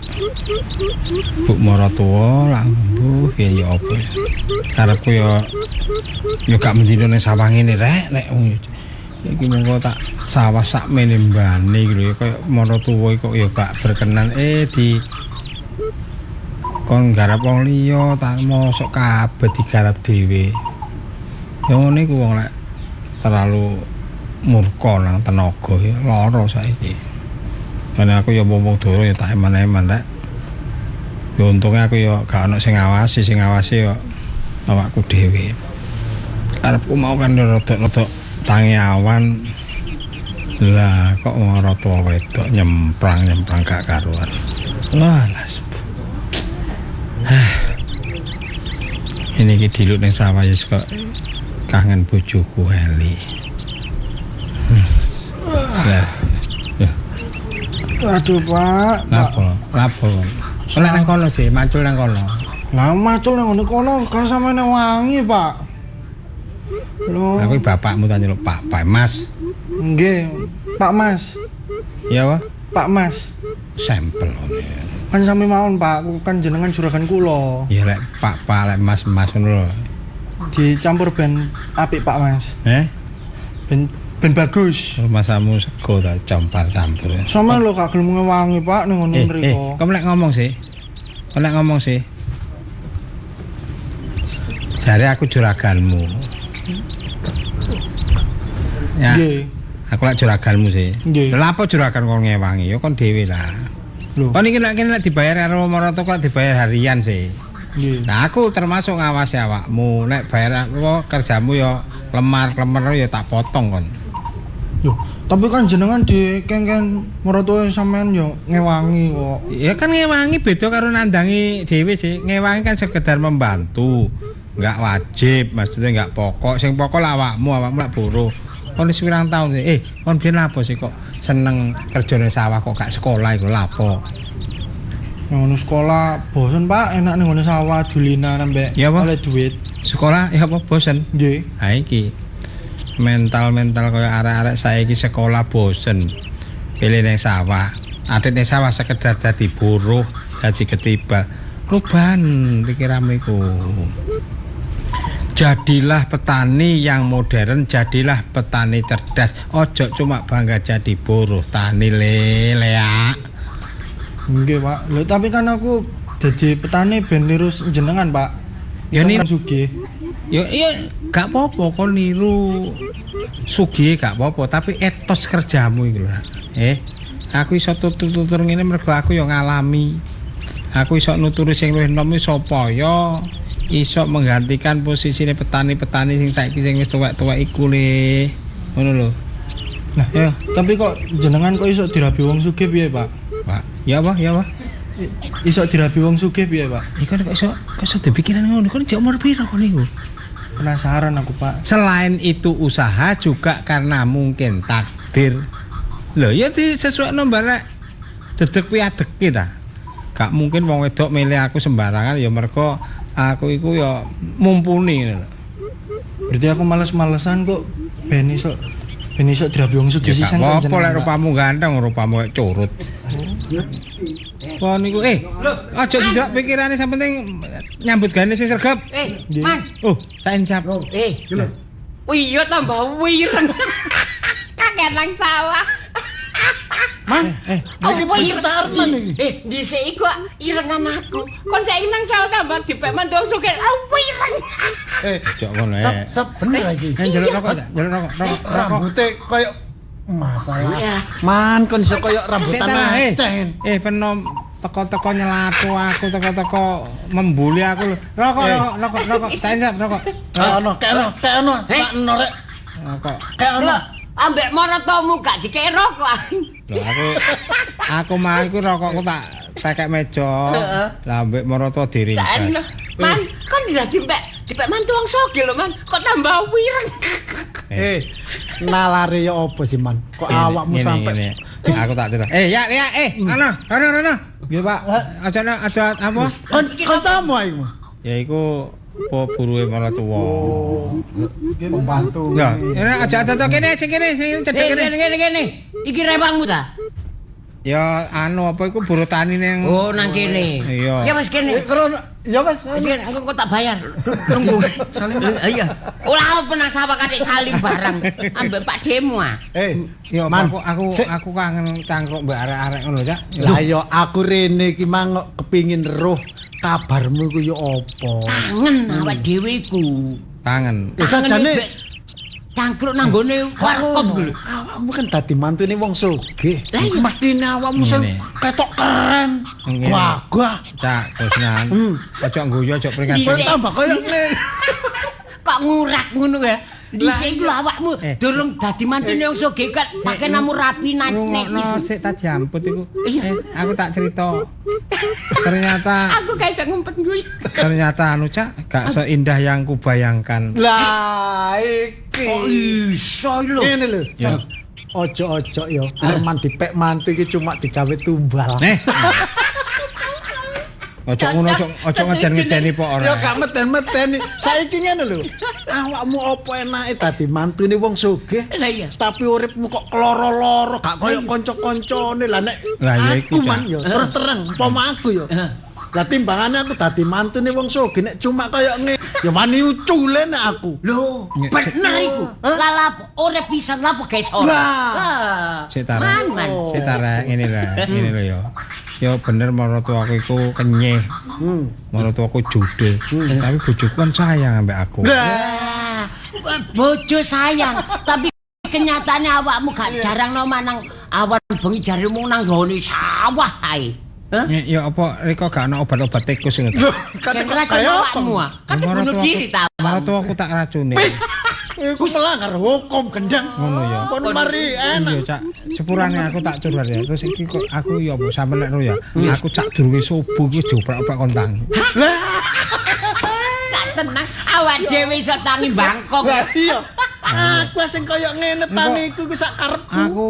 Buk Maratuwa lah mbuh ya apa karepku ya gak mendino ning sawah ngene rek nek iki monggo tak sawah sak mene mbane iki lho kaya Maratuwa kok ya gak berkenan di kon garap wong liya tak mosok kabeh digarap dhewe. Ya ngene ku wong lek terlalu murka nang tenaga ya lara saiki. Mane aku ya wong doro ya tak eman-eman rek. Ya untunge aku ya gak ono sing ngawasi ya awakku dhewe. Arepku mau kan rodok-rodok tangi awan. Lah kok Maratuwa wedok nyemprang gak karuan. Walas. Ini ki diluk ning sawah wis kok kangen bojoku Eli. Aduh, Pak. Lapo. Nek nang kono sih, macul nang kono. Lah macul nang kono kan sampeyan wangi, Pak. Lho. Aku bapakmu tak nyeluk Pak Mas. Nggih, Pak Mas. Iya, Pak. Pak Mas. Sampel ngene. Kan sami mawon, Pak, kan jenengan juragan kula. Ya lek Pak lek Mas ngono lho. Dicampur ben apik, Pak Mas. Ben bagus. Masamu sego ta campur. Sama lho gak gelem ngewangi, Pak, ning ngono mriko. Kok lek ngomong sih. Jare aku juraganmu. Ya. Nggih. Aku lek juraganmu sih. Nggih. Lha apa juragan kok ngewangi? Ya kon dhewe lah. Lho. Kon iki nek dibayar karo Maroto kok dibayar harian sih. Nggih. Nah, aku termasuk ngawasi awakmu. Nek bayar apa kerjamu ya lemar-lemar ya tak potong kon. Loh, tapi kan jenengan dikengken mertua sampean yo ngewangi kok. Ya kan ngewangi beda karo nandangi dhewe sih. Ngewangi kan sekedar membantu. Enggak wajib, maksudnya enggak pokok. Sing pokok lah awakmu lak buruh. Kon wis pirang taun sih. Kon biyen apa sih kok seneng kerjane sawah kok gak sekolah iku lapo? Ngono sekolah bosen, Pak. Enak ning ngono sawah Julina nambah oleh duit. Sekolah ya apa bosen? Nggih. Ha iki. Mental kaya arek-arek saiki sekolah bosen. Pilih ning sawah. Adik ning sawah sekedar dadi buruh, dadi ketibal. Rubahan pikiranmu iku. Jadilah petani yang modern, jadilah petani cerdas. Ojo cuma bangga jadi buruh tani lelea. Nggih, Pak. Lho tapi kan aku jadi petani ben niru jenengan, Pak. Ya niru sugih. Ya gak apa-apa kon niru sugih gak apa-apa, tapi etos kerjamu iku lho. Aku iso tutur ngene mergo aku ya ngalami. Aku iso nuturi sing luwih enom sapa ya iso menggantikan posisine petani-petani sing saiki sing wis tuwek-tuwek iku le. Ngono lho. Nah, ya, tapi kok jenengan kok iso dirabi wong sugih piye, Pak? Pak, ya apa? Iso dirabi wong sugih piye, Pak? Iku kok iso dipikiran ngono. Kon jek umur piro kon niku? Penasaran aku, Pak. Selain itu usaha juga karena mungkin takdir. Loh, ya disesuaikno barek dedeg piadeg kita. Gak mungkin wong wedok milih aku sembarangan ya mergo aku iku ya mumpuni ngono lho. Berarti aku males-malesan kok ben iso dirabi wong sugih sisan. Ya apa lek rupamu ganteng, rupamu kaya curut. Wah niku aja tidak pikirane sing penting nyambut gawe sing sregep. Man. Saen siap. Iya tambah wireng. Kakek nang sawah. Man, iki pintar man iki. Dhisik iku irengan aku. Kon saiki nang sawah tambah dipek mantu sugih. Wireng. Cok ngono Sep bener iki. Njaluk rokok. Rambute koyo masalah. Man kon iso koyo rambutan aceh. Penom teko-teko nyelatu aku, teko-teko membuli aku lho. Rokok. Saen rokok. Kayak ono. Sakno rek. Rokok. Kayak ono. Ambek Marotomu gak dikei rokok. Lho aku mah iku rokokku tak tekek meja. Lah ambek Maroto diringkas. Man, kon dipek mantu wong sugih lho, Man. Kok tambah wireng. Nalare ya apa sih, Man? Kok awakmu sampe aku tak cerita. Ana. Nggih, Pak. Aja apa? Kancamu iku. Ya iku buruhe maratuwa. Pembantu. Ya, aja kene sing cedhek Kene. Iki rewangmu ta? Ya apa iku buruh tani ning nang kene. Iya. Ya wis kene. Ya wis, engko tak bayar. Tunggu. Salim. Iya. Ora pernah sawah kadek salim barang. Ambek Pak Demo ah. Ya aku kangen cangkruk mbak arek-arek ngono, Cak. Lah ya aku rene iki mang kepingin roh kabarmu iku ya apa. Kangen awak dhewe iku. Kangen. Sajane cangkruk nang gone warkop lho. Awakmu kan dadi mantune wong sugih. Mestine awakmu sing ketok keren. Wagah. Cak, Bosnan. Aja ngguyu aja peringatan. Tambah koyo ngene. Kok ngurak ngono ya? Dhisik lho awakmu durung dadi mantune wong sugih kan pakai namu rapi nekis. Sik tak jamput iku. Aku tak cerita. Ternyata aku gak iso ngumpet guyu. Ternyata Cak, gak seindah yang kubayangkan. Lah iki. Kok iso lho. Ngene lho. Ojo ya. Arman dipek mantu iki cuma digawe tumbal. Ojo ngono, ojo ngeden-ngedeni pok ora. Ya gak meden-medeni. Saiki ngene lho. Awakmu apa enake dadi mantune wong sugih? Lah iya. Tapi uripmu kok kloro-loro, gak koyo kanca-kancane. Lah nek lah ya iku man ya terus terang, umpama aku ya. Lah timbangane aku dadi mantune wong sugih nek cuma kaya ngene ya wani ucule nek aku. Lho, bener iku. Lalap ora pisan lapo guys ora. Sik tarek ngene lho ya. Ya bener maratuaku iku kenyeh. Maratuaku judul. Tapi bojoku kan sayang ambek aku. Lah, bojo sayang, tapi kenyataane awakmu gak jarang no manang awan bengi jarimu nang nggone sawah ae. Ya apa rek gak ana obat-obat tikus ngono ta? Kan racun awakmu kan bunuh diri ta. Maratuaku tak racune. Wis iku melanggar hukum gendang. Ngono ya. Kon mari enak. Iya, Cak. Sepurane aku tak curhat ya. Terus iki kok aku ya apa sampe nek ro ya. Aku cak durunge subuh iki joprak-oprak kontang. Lah. Gak tenang awak dhewe iso tangi bangkok. Iya. Aku sing kaya ngene tangiku sak karepku. Aku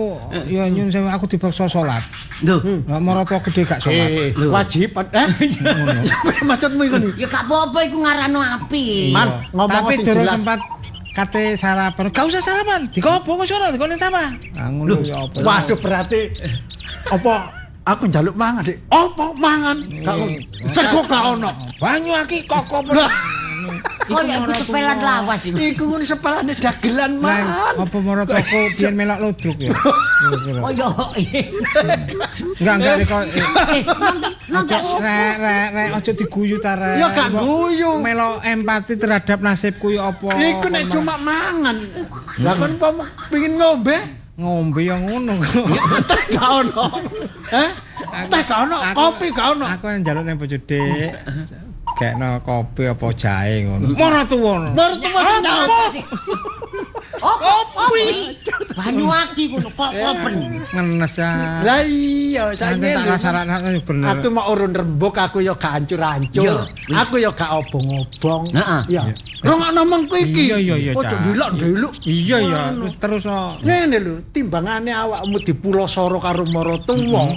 ya nyun sewu aku dipaksa salat. Lho, maratuwa gede gak salat. Wajib. Ngono. Maksudmu iku? Ya gak apa-apa iku ngarano api. Man, ngomong tapi sing durung jelas. sempat kate sarapan. Gak usah sarapan. Dikobong sono dikone sama. Ngono ya apa. Waduh berarti apa aku njaluk mangan, Dik. Apa mangan? Gak sego gak ono. Banyu aki koko. Kok ya iku sepelan lawas iku. Iku ngono sepelane dagelan man. Apa maratuwaku biyen melok ludruk ya. Oh yo. Enggak kok. Nonton. Rek aja diguyu ta rek. Ya gak guyu. Melok empati terhadap nasibku ya apa. Iku nek cuma mangan. Lah kon pengin ngombe? Ngombe ya ngono. Teh gak ono. Teh gak ono, kopi gak ono. Aku njaluk nang bojo Dik. Gekno kopi apa jahe ngono. Maratuwa. Maratuwa sing nyawa. Kopi. Banyu aki ngono kok kopen. Ngenes ya. Lah iya, saiki tak rasane bener. Aku mau urun rembug aku ya gak hancur-hancur. Aku ya gak obong-obong. Iya. Rongokno mengko iki. Iya. Ojo ndelok-ndelok. Iya ya, terus ngene lho, timbangane awakmu dipulosoro karo maratuwa.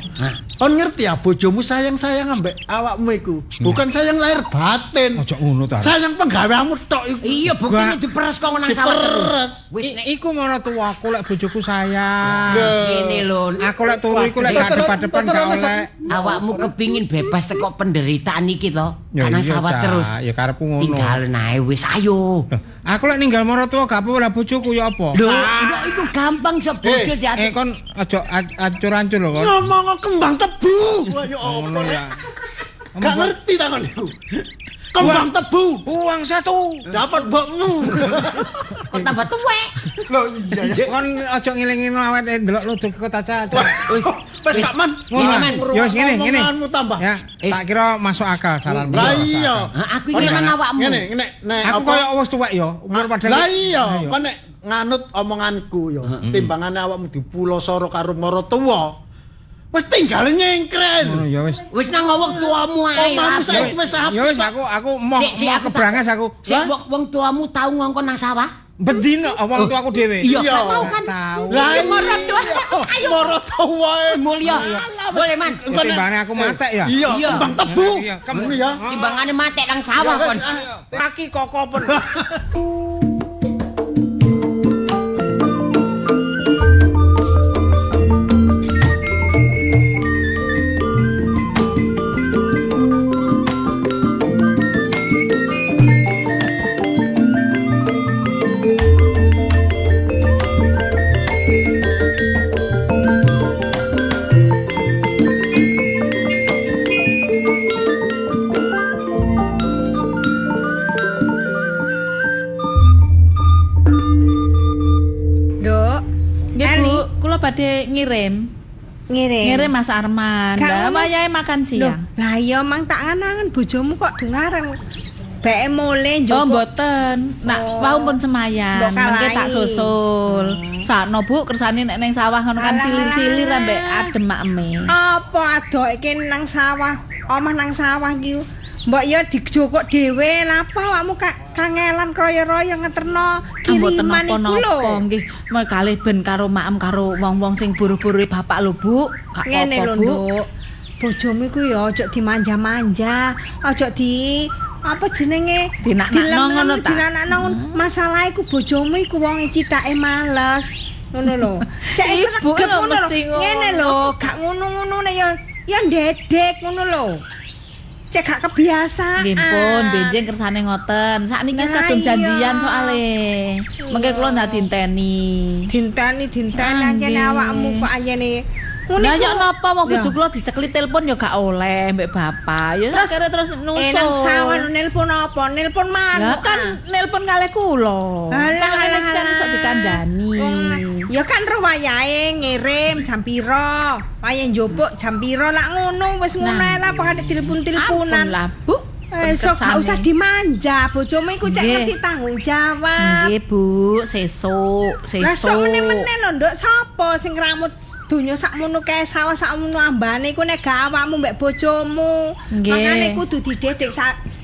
Kon ngerti ya bojomu sayang-sayang ambek awakmu iku. Bukan sayang lahir batin. Ojo ngono ta. Sayang penggaweanmu tok iku. Iya, buktine diperes kok nang sawah terus. Wis iku maratuwaku lek bojoku sayang. Ngene lho. Aku lek turu iku lek gak depan-depan gak oleh. Awakmu kepingin bebas teko penderitaan iki to. Gak nang sawah terus. Ya karepku ngono. Tinggal ae wis ayo. Aku lek ninggal maratuwa gak apa-apa lah bojoku ya apa. Lho, itu gampang sebojo jatuh. Kon aja ancur-ancur lho kon. Ngomong kembang tebu. Ya apa ya. Gak ngerti ta kon iku. Kembang tebu. Uang 1. Dapat mbokmu. Kok tambah tuwek. Lho iya. Kon aja ngeling-eling awake ndelok ludruk kota Caca. Wis gak man. Ya wis ngene. Tambah. Ya, tak kira masuk akal saranmu. Lah iya. Aku iki man awakmu. Ngene, nek aku koyo wis tuwek ya, umur padahal. Lah iya, kon nek nganut omonganku ya, timbangane awakmu dipulosoro karo maratuwa. Wis tinggal nyengkren. Oh ya wis. Wis nang wong tuamu ae. Wis apik. Ya wis aku mau kebrangas aku. Sik wong tuamu tau ngongkon nang sawah? Bendino wong tuaku dhewe. Iya, tau kan. Lah maratuwa. Ayo maratuwa mulya. Boleh man. Timbangane aku matek ya. Iya, kembang tebu. Kamu ya. Timbangane matek nang sawah kon. Kaki kokopen. Badhe ngirim Mas Arman. Lah wayahe makan siang. Lah iya mang tak nganangan bojomu kok dungareng. Beke mule njupuk. Oh mboten. Nak wau pun semayan. Mengke tak susul. Sakno Bu kersane nek ning sawah ngono kan silir-silir ambek adem makme. Apa adoke nang sawah? Omah nang sawah ki. Mbok ya dijokok dhewe lapo awakmu kangelan kaya-raya ngeterno kiriman iku lho. Nggih, kalih ben karo maem karo wong-wong sing buru-buru bapak lho Bu. Ngene lho Nduk. Bojomu iku ya aja dimanja-manja, aja di apa jenenge dinakno ngono ta. Dinakno masalah iku bojomu iku wong cithake males. Ngono lho. Cek ibu ngene lho, gak ngono-ngonone ya ndedek ngono lho. cek gak kebiasaan. Nggih pun, benjing kersane ngoten. Sakniki Nah, kadung iya. janjian soalé. Mengke kula ndak dinteni. Dinteni Ah, anjene nggih. awakmu kok anjene. Lah ya napa wong Ya. bojo kula dicekli telepon ya gak oleh mbek bapak. Ya Terus, akhirnya terus nusul. Enang sawan nelpon apa? Nelpon Lah manuk. kan nelpon kalih kula. Alah, alah, kan iso alah. dikandani. Ya kan ro wayahe ngirim jam pira. Wayah njupuk jam pira lak ngono wis ngono ae lah pakane telepon-teleponan. Ampun lah, Bu. Esok gak usah dimanja, bojomu iku cek Nggih. ngerti tanggung jawab. Nggih, Bu, sesuk. Lah sok meneh-meneh lho nduk sapa sing ngramut donya sakmono kae sawah sakmono ambane iku nek gak awakmu mbek bojomu. Nggih. Makane kudu dididik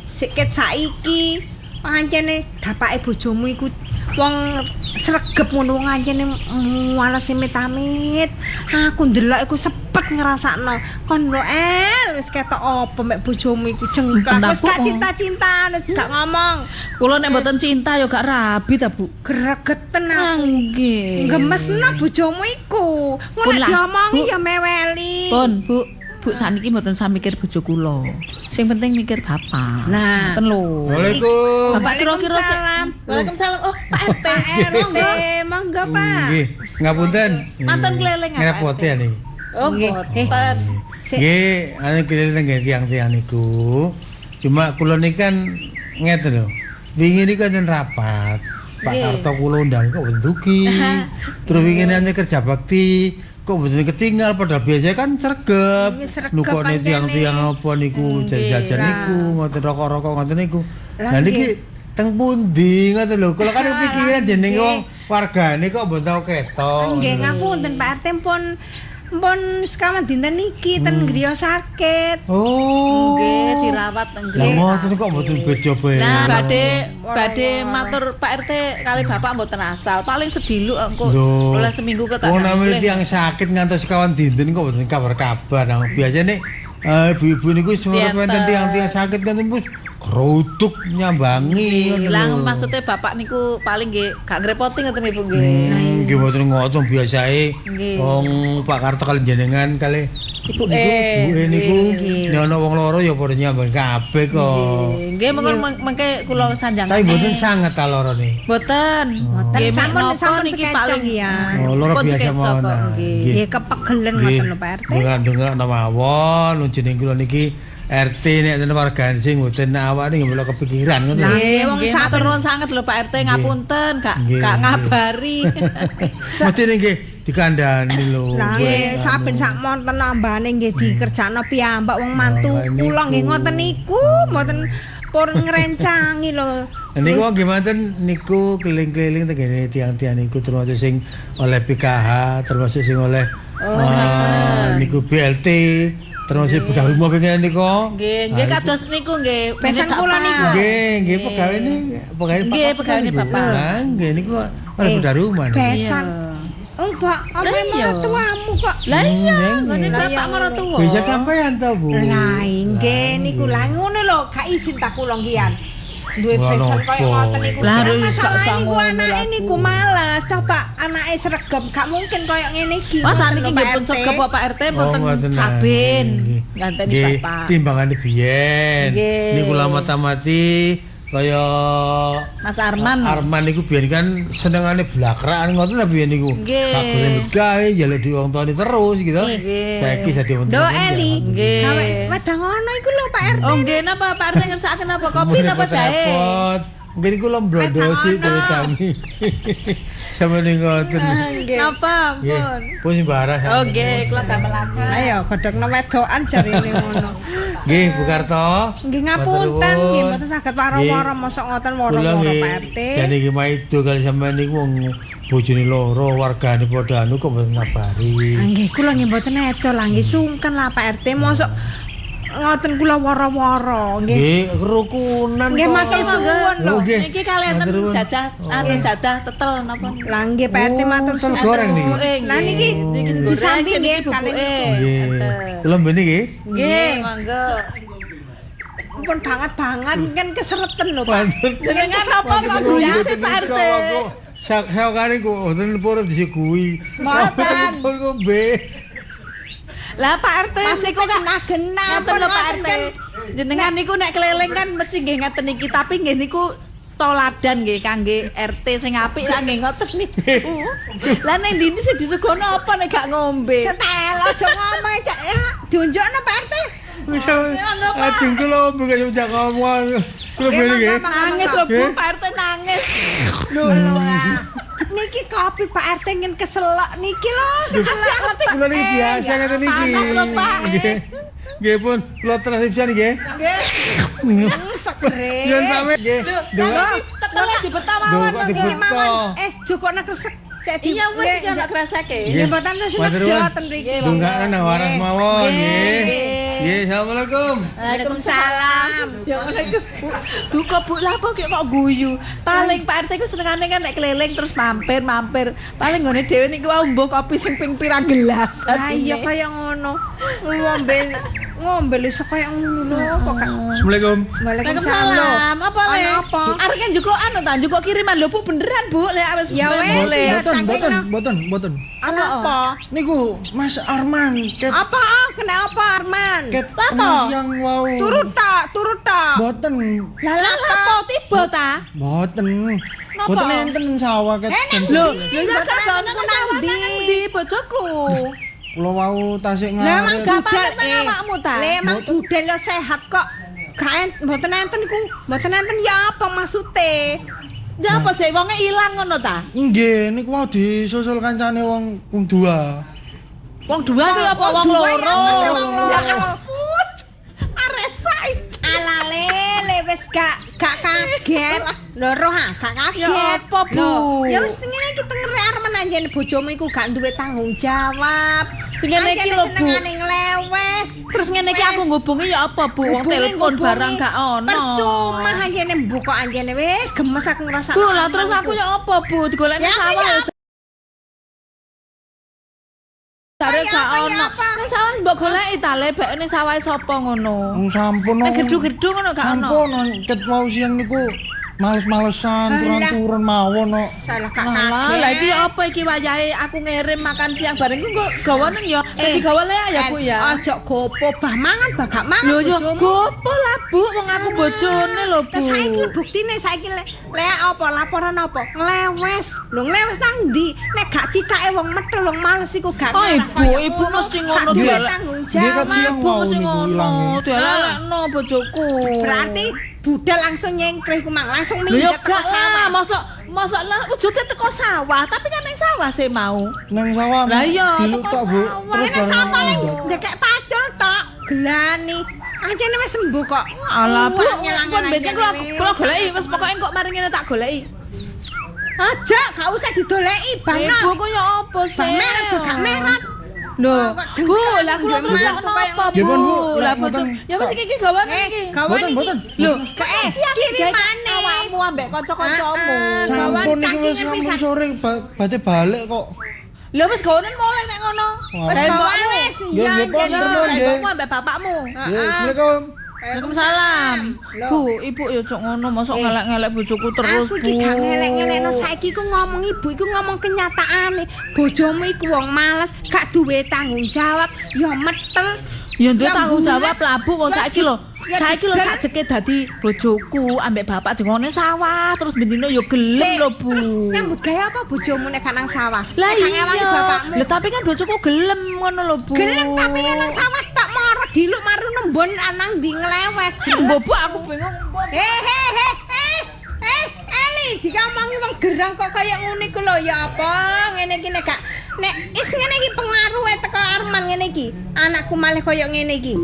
sikit saiki. Pancene dapake bojomu iku wong sregep ngono wong ancene muales amit-amit. Aku ndelok iku sepet ngrasakno. Kon lho wis ketok apa mbek bojomu iku jengkak. Entah, Wis Bu. gak cinta-cintaan, wis gak ngomong. Kula nek mboten cinta ya gak rabi ta, Bu. Gregeten aku. Nggih. Gemesno bojomu iku. Ngono Pun lah, diomongi Bu. ya meweli. Pun, Bu. Bu saniki mboten usah mikir bojo kula. Sing penting mikir bapak. Nah. Ngoten lho. Waalaikumsalam. Bapak kira-kira Waalaikumsalam. Waalaikumsalam. Oh, Pak RT. RT, monggo Pak. Nggih, ngapunten. Mantan keliling apa, Ngrepoti RT? nih. Oh, mboten. Nggih, ane keliling nggih tiang-tiang niku. Cuma kula niki kan ngeten lho. Wingi niku kan rapat. Pak Nggih. Karto kula undang kok bentuki. Terus wingi ane kerja bakti kok betul ketinggal padahal biasa kan sregep. Iya, sregep Nukone pancene. tiang-tiang apa niku jajan lah. niku ngoten rokok-rokok ngoten niku. Lah, Lah niki teng pundi ngoten lho. Kula kan kepikiran jenenge wong wargane kok mboten tau ketok. Nggih ngapunten Pak RT pun sekawan dinten niki ten griya sakit. Oh. Nggih, dirawat teng Lah ngoten kok mboten beda bae. Nah, badhe matur Pak RT kali bapak mboten asal. Paling sedilu engko Lho. oleh seminggu ketak. Wong namanya tiang sakit ngantos kawan dinten kok mboten kabar-kabar. Nah, biasane ibu-ibu niku semua Diantar. penten tiang-tiang sakit kan pun kerutuk nyambangi ngoten Lah lho. maksudnya bapak niku paling nggih gak ngrepoti ngoten Ibu nggih. Nggih mboten ngoten biasae Nggih. wong Pak Karto kali jenengan kali Ibu ibu niku nek ana wong loro ya padha nyambang kabeh kok. Nggih mengke kula sanjangan. Tapi mboten sanget ta lorone. Mboten. Nggih Sampun sampun niki paling ya. Oh, loro Pun biasa sekecok mawon. kok, Nah, nggih. nggih. Nggih kepegelen ngoten lho Pak RT. Dengar-dengar mawon jeneng kula niki RT nek ten wargane sing mboten awake nggih mula kepikiran ngoten. Nggih, wong nggih saben- matur nuwun sanget lho Pak RT ngapunten gak Nggih, gak nggih. ngabari. Mesti nggih dikandani lho. Lah nggih saben sak monten ambane nggih dikerjakno piyambak wong mantu Lah, kula nggih niku. ngoten niku mboten pun ngrencangi lho. Niku gimana niku keliling-keliling tegene tiang-tiang niku termasuk sing oleh PKH, termasuk sing oleh niku BLT, termasuk bedah rumah pengen niku. Nggih kados niku nggih. Besan Bapak. kula niku. Nggih pegawai ini pegawai Nggih, pegawai Bapak. Lah nggih niku oleh bedah rumah niku. Besan. Enggak, apa iya. mertuamu kok. Lah iya, ngene Lah, bapak iya. maratuwa. Bisa sampean to, Bu. Lah nggih niku lah ngono lho, gak izin tak kula ngian. Duwe Wah, besan nopo. koyo ngoten niku. Lah, Lah wis masalah gak niku ngono anake lah, niku Bu. males. Coba anake sregep, gak mungkin koyo ngene iki. Mas Ngoten niki lho, nggih Pak pun RT. sregep Pak RT mboten ngoten lah. saben. Nggih. Nganteni Nggih, bapak. timbangane biyen. Nggih. Niku mati kaya Mas Arman. Arman niku biyen kan senengane blakrakan ngoten lah biyen niku. Nggih. Kagone gawe njaluk di wong tuane terus gitu. Nggih. Saiki dadi wong Do Eli. Nggih. Gawe wedang ngono iku lho Pak RT. Oh nggih napa Pak RT ngersakaken apa kopi napa jahe? Mungkin iku lombrodosi dewe tani. Sama ning ngoten. Napa Nggih. pun? Pun sembarang. Oh nggih kula damelaken. Ayo godhogno wedokan jarine ngono. Nggih, Bu Karto. Nggih ngapunten, nggih mboten saged waro-waro mosok ngoten waro-waro Pak RT. Jadi iki maido kali sampean niku wong bojone loro, wargane padha anu kok mboten ngabari. Nggih kula nggih mboten eco lah nggih sungken lah Pak RT mosok ngoten kula waro-waro nggih. Nggih, kerukunan Nggih kok. matur suwun lho. Oh, nggih. Niki kalian Matur nuwun. jajah anu jadah tetel napa? Lah nggih Pak RT matur tetel suwun. goreng niki. Lah niki niki di goreng samping niki nggih bubuke. Nggih. Enten. Kula mbene nggih. Nggih, monggo. Pun banget kan kesereten lho Pak. Jenengan napa kok guyase Pak RT? Saya kali kok wonten pura disegui. Mboten. Pun ngombe. Lah Pak RT Masih kok genah-genah Ngoten lho, Pak RT. jenengan niku nek keliling kan mesti nggih ngeten iki, tapi nggih niku toladan nggih kangge RT sing apik lah nggih ngoten niku. Lah ning ndi sing disugono apa nek gak ngombe? Setel aja ngomong cak ya. Diunjukno Pak RT. Ajeng kula mbok yo jak ngomong. Kula beli nggih. Nangis lho Bu, Pak RT nangis. Lho. Niki kopi Pak RT ngin keselak niki lho, keselak. Kula niki biasa ngeten niki. Nggih pun kula transipsian nggih. Nggih. Segere. Yen pamit nggih. Tetele dibeta mawon mawon. Jukokna kresek. Iya wis iki ana kreseke. Nggih mboten sedoten mriki. Dongakna nang waras mawon nggih. Nggih, assalamualaikum. Waalaikumsalam. Ya ngono iku. Duka Bu lha kok guyu. Paling Pak RT ku senengane kan nek keliling terus mampir. Paling ngene dhewe niku wae mbuh kopi sing ping pirang gelas. Lah iya kaya ngono. Ngombe lho kaya ngono lho kok gak. Assalamualaikum. Waalaikumsalam. Apa le? Arek kan njukuk anu ta, njukuk kiriman lho Bu beneran Bu. Lek wis ya wis. Mboten. Apa? Niku Mas Arman ket Apa? Kenapa Arman? ket siang wau. Turut ta. Mboten. Lah apa tiba ta? Mboten. Mboten enten sawah ket. Lho, ya kan nang ndi bojoku. Kula wau tasik Lah emang ngarep. gak pantes nang awakmu ta? Lah emang budal lo sehat kok. Gak mboten enten iku. Mboten enten ya apa maksude? Ya apa sih wonge ilang ngono ta? Nggih, niku mau disusul kancane wong dua. Wong dua ki apa wong loro? Ya ampun. Arek saiki. Alale wis gak kaget. Loro ha, gak kaget. Ya apa, Bu? Ya wis ngene iki tengere arep anjene bojomu iku gak duwe tanggung jawab. Ngene iki lho, Bu. Senengane nglewes. Terus ngene iki aku ngubungi ya apa, Bu? Wong telepon barang gak ono. Percuma anjene mbok kok anjene wis gemes aku ngrasa. Bu, lah terus aku ya apa, Bu? Digolekne sawah. Jare gak ono. Ning sawah mbok goleki ta lebekne sawah sapa ngono. Sampun. Ning gerdu-gerdu ngono gak ono. Sampun ket wau siang niku males-malesan turun-turun mawon kok. Salah gak Lah iki apa iki wayahe aku ngirim makan siang bareng ku kok gawanen ya. Digawa le ya Bu ya. Ojo gopo bah mangan bah gak mangan. Lho yo gopo lah Bu wong aku bojone lho Bu. Saiki buktine saiki le apa laporan apa? Nglewes. Lho nglewes nang ndi? Nek gak cithake wong metu wong males iku gak. Ibu mesti ngono tanggung jawab. Ibu mesti ngono. Dilalekno bojoku. Berarti budal langsung nyengkreh ku mang langsung Lho minggat gak lah, mosok lah wujute teko sawah, tapi kan ning sawah sih mau. Nang sawah. Lah iya, diluk tok, Bu. Terus Nek sawah paling ndekek pacul tok. Gelani. Anjene wis sembuh kok. Alah, Bu, pun ben kula goleki wis pokoke kok mari ngene tak goleki. Aja, gak usah didoleki, Bang. Ibu ku yo apa sih? Meret gak meret. Lho, Bu, lah kula terus apa, Bu? Ya pun, Bu. Lah bojo. Ya wis iki gawane iki. Mboten. Lho, kirimane awakmu ambek kanca-kancamu. Sampun niku wis sampun sore bate balik kok. Lha wis gawanen mulai nek ngono. Wis gawane wis iya. Mbokmu ambek bapakmu. Ya, assalamualaikum. Waalaikumsalam. Bu, ibu ya cok ngono, mosok ngelek-ngelek bojoku terus, Bu. Aku iki gak ngelek-ngelekno, saiki ku ngomong ibu iku ngomong kenyataane. Bojomu iku wong males, gak duwe tanggung jawab, ya metel. Ya duwe tanggung jawab lah, Bu, wong saiki lho. Saiki lho sakjeke dadi bojoku ambek bapak dingone sawah, terus bendino yo gelem lho, Bu. Terus nyambut gawe apa bojomu nek nang sawah? Lah iya. bapakmu. Lah tapi kan bojoku gelem ngono lho, Bu. Gelem tapi nang sawah tak moro diluk maru nembon anang ndi nglewes. Mbok Bu aku bingung. Eli dikomongi wong gerang kok kaya ngono iku lho ya apa? Ngene iki nek gak nek is ngene iki pengaruhe teko Arman ngene iki. Anakku malah kaya ngene iki.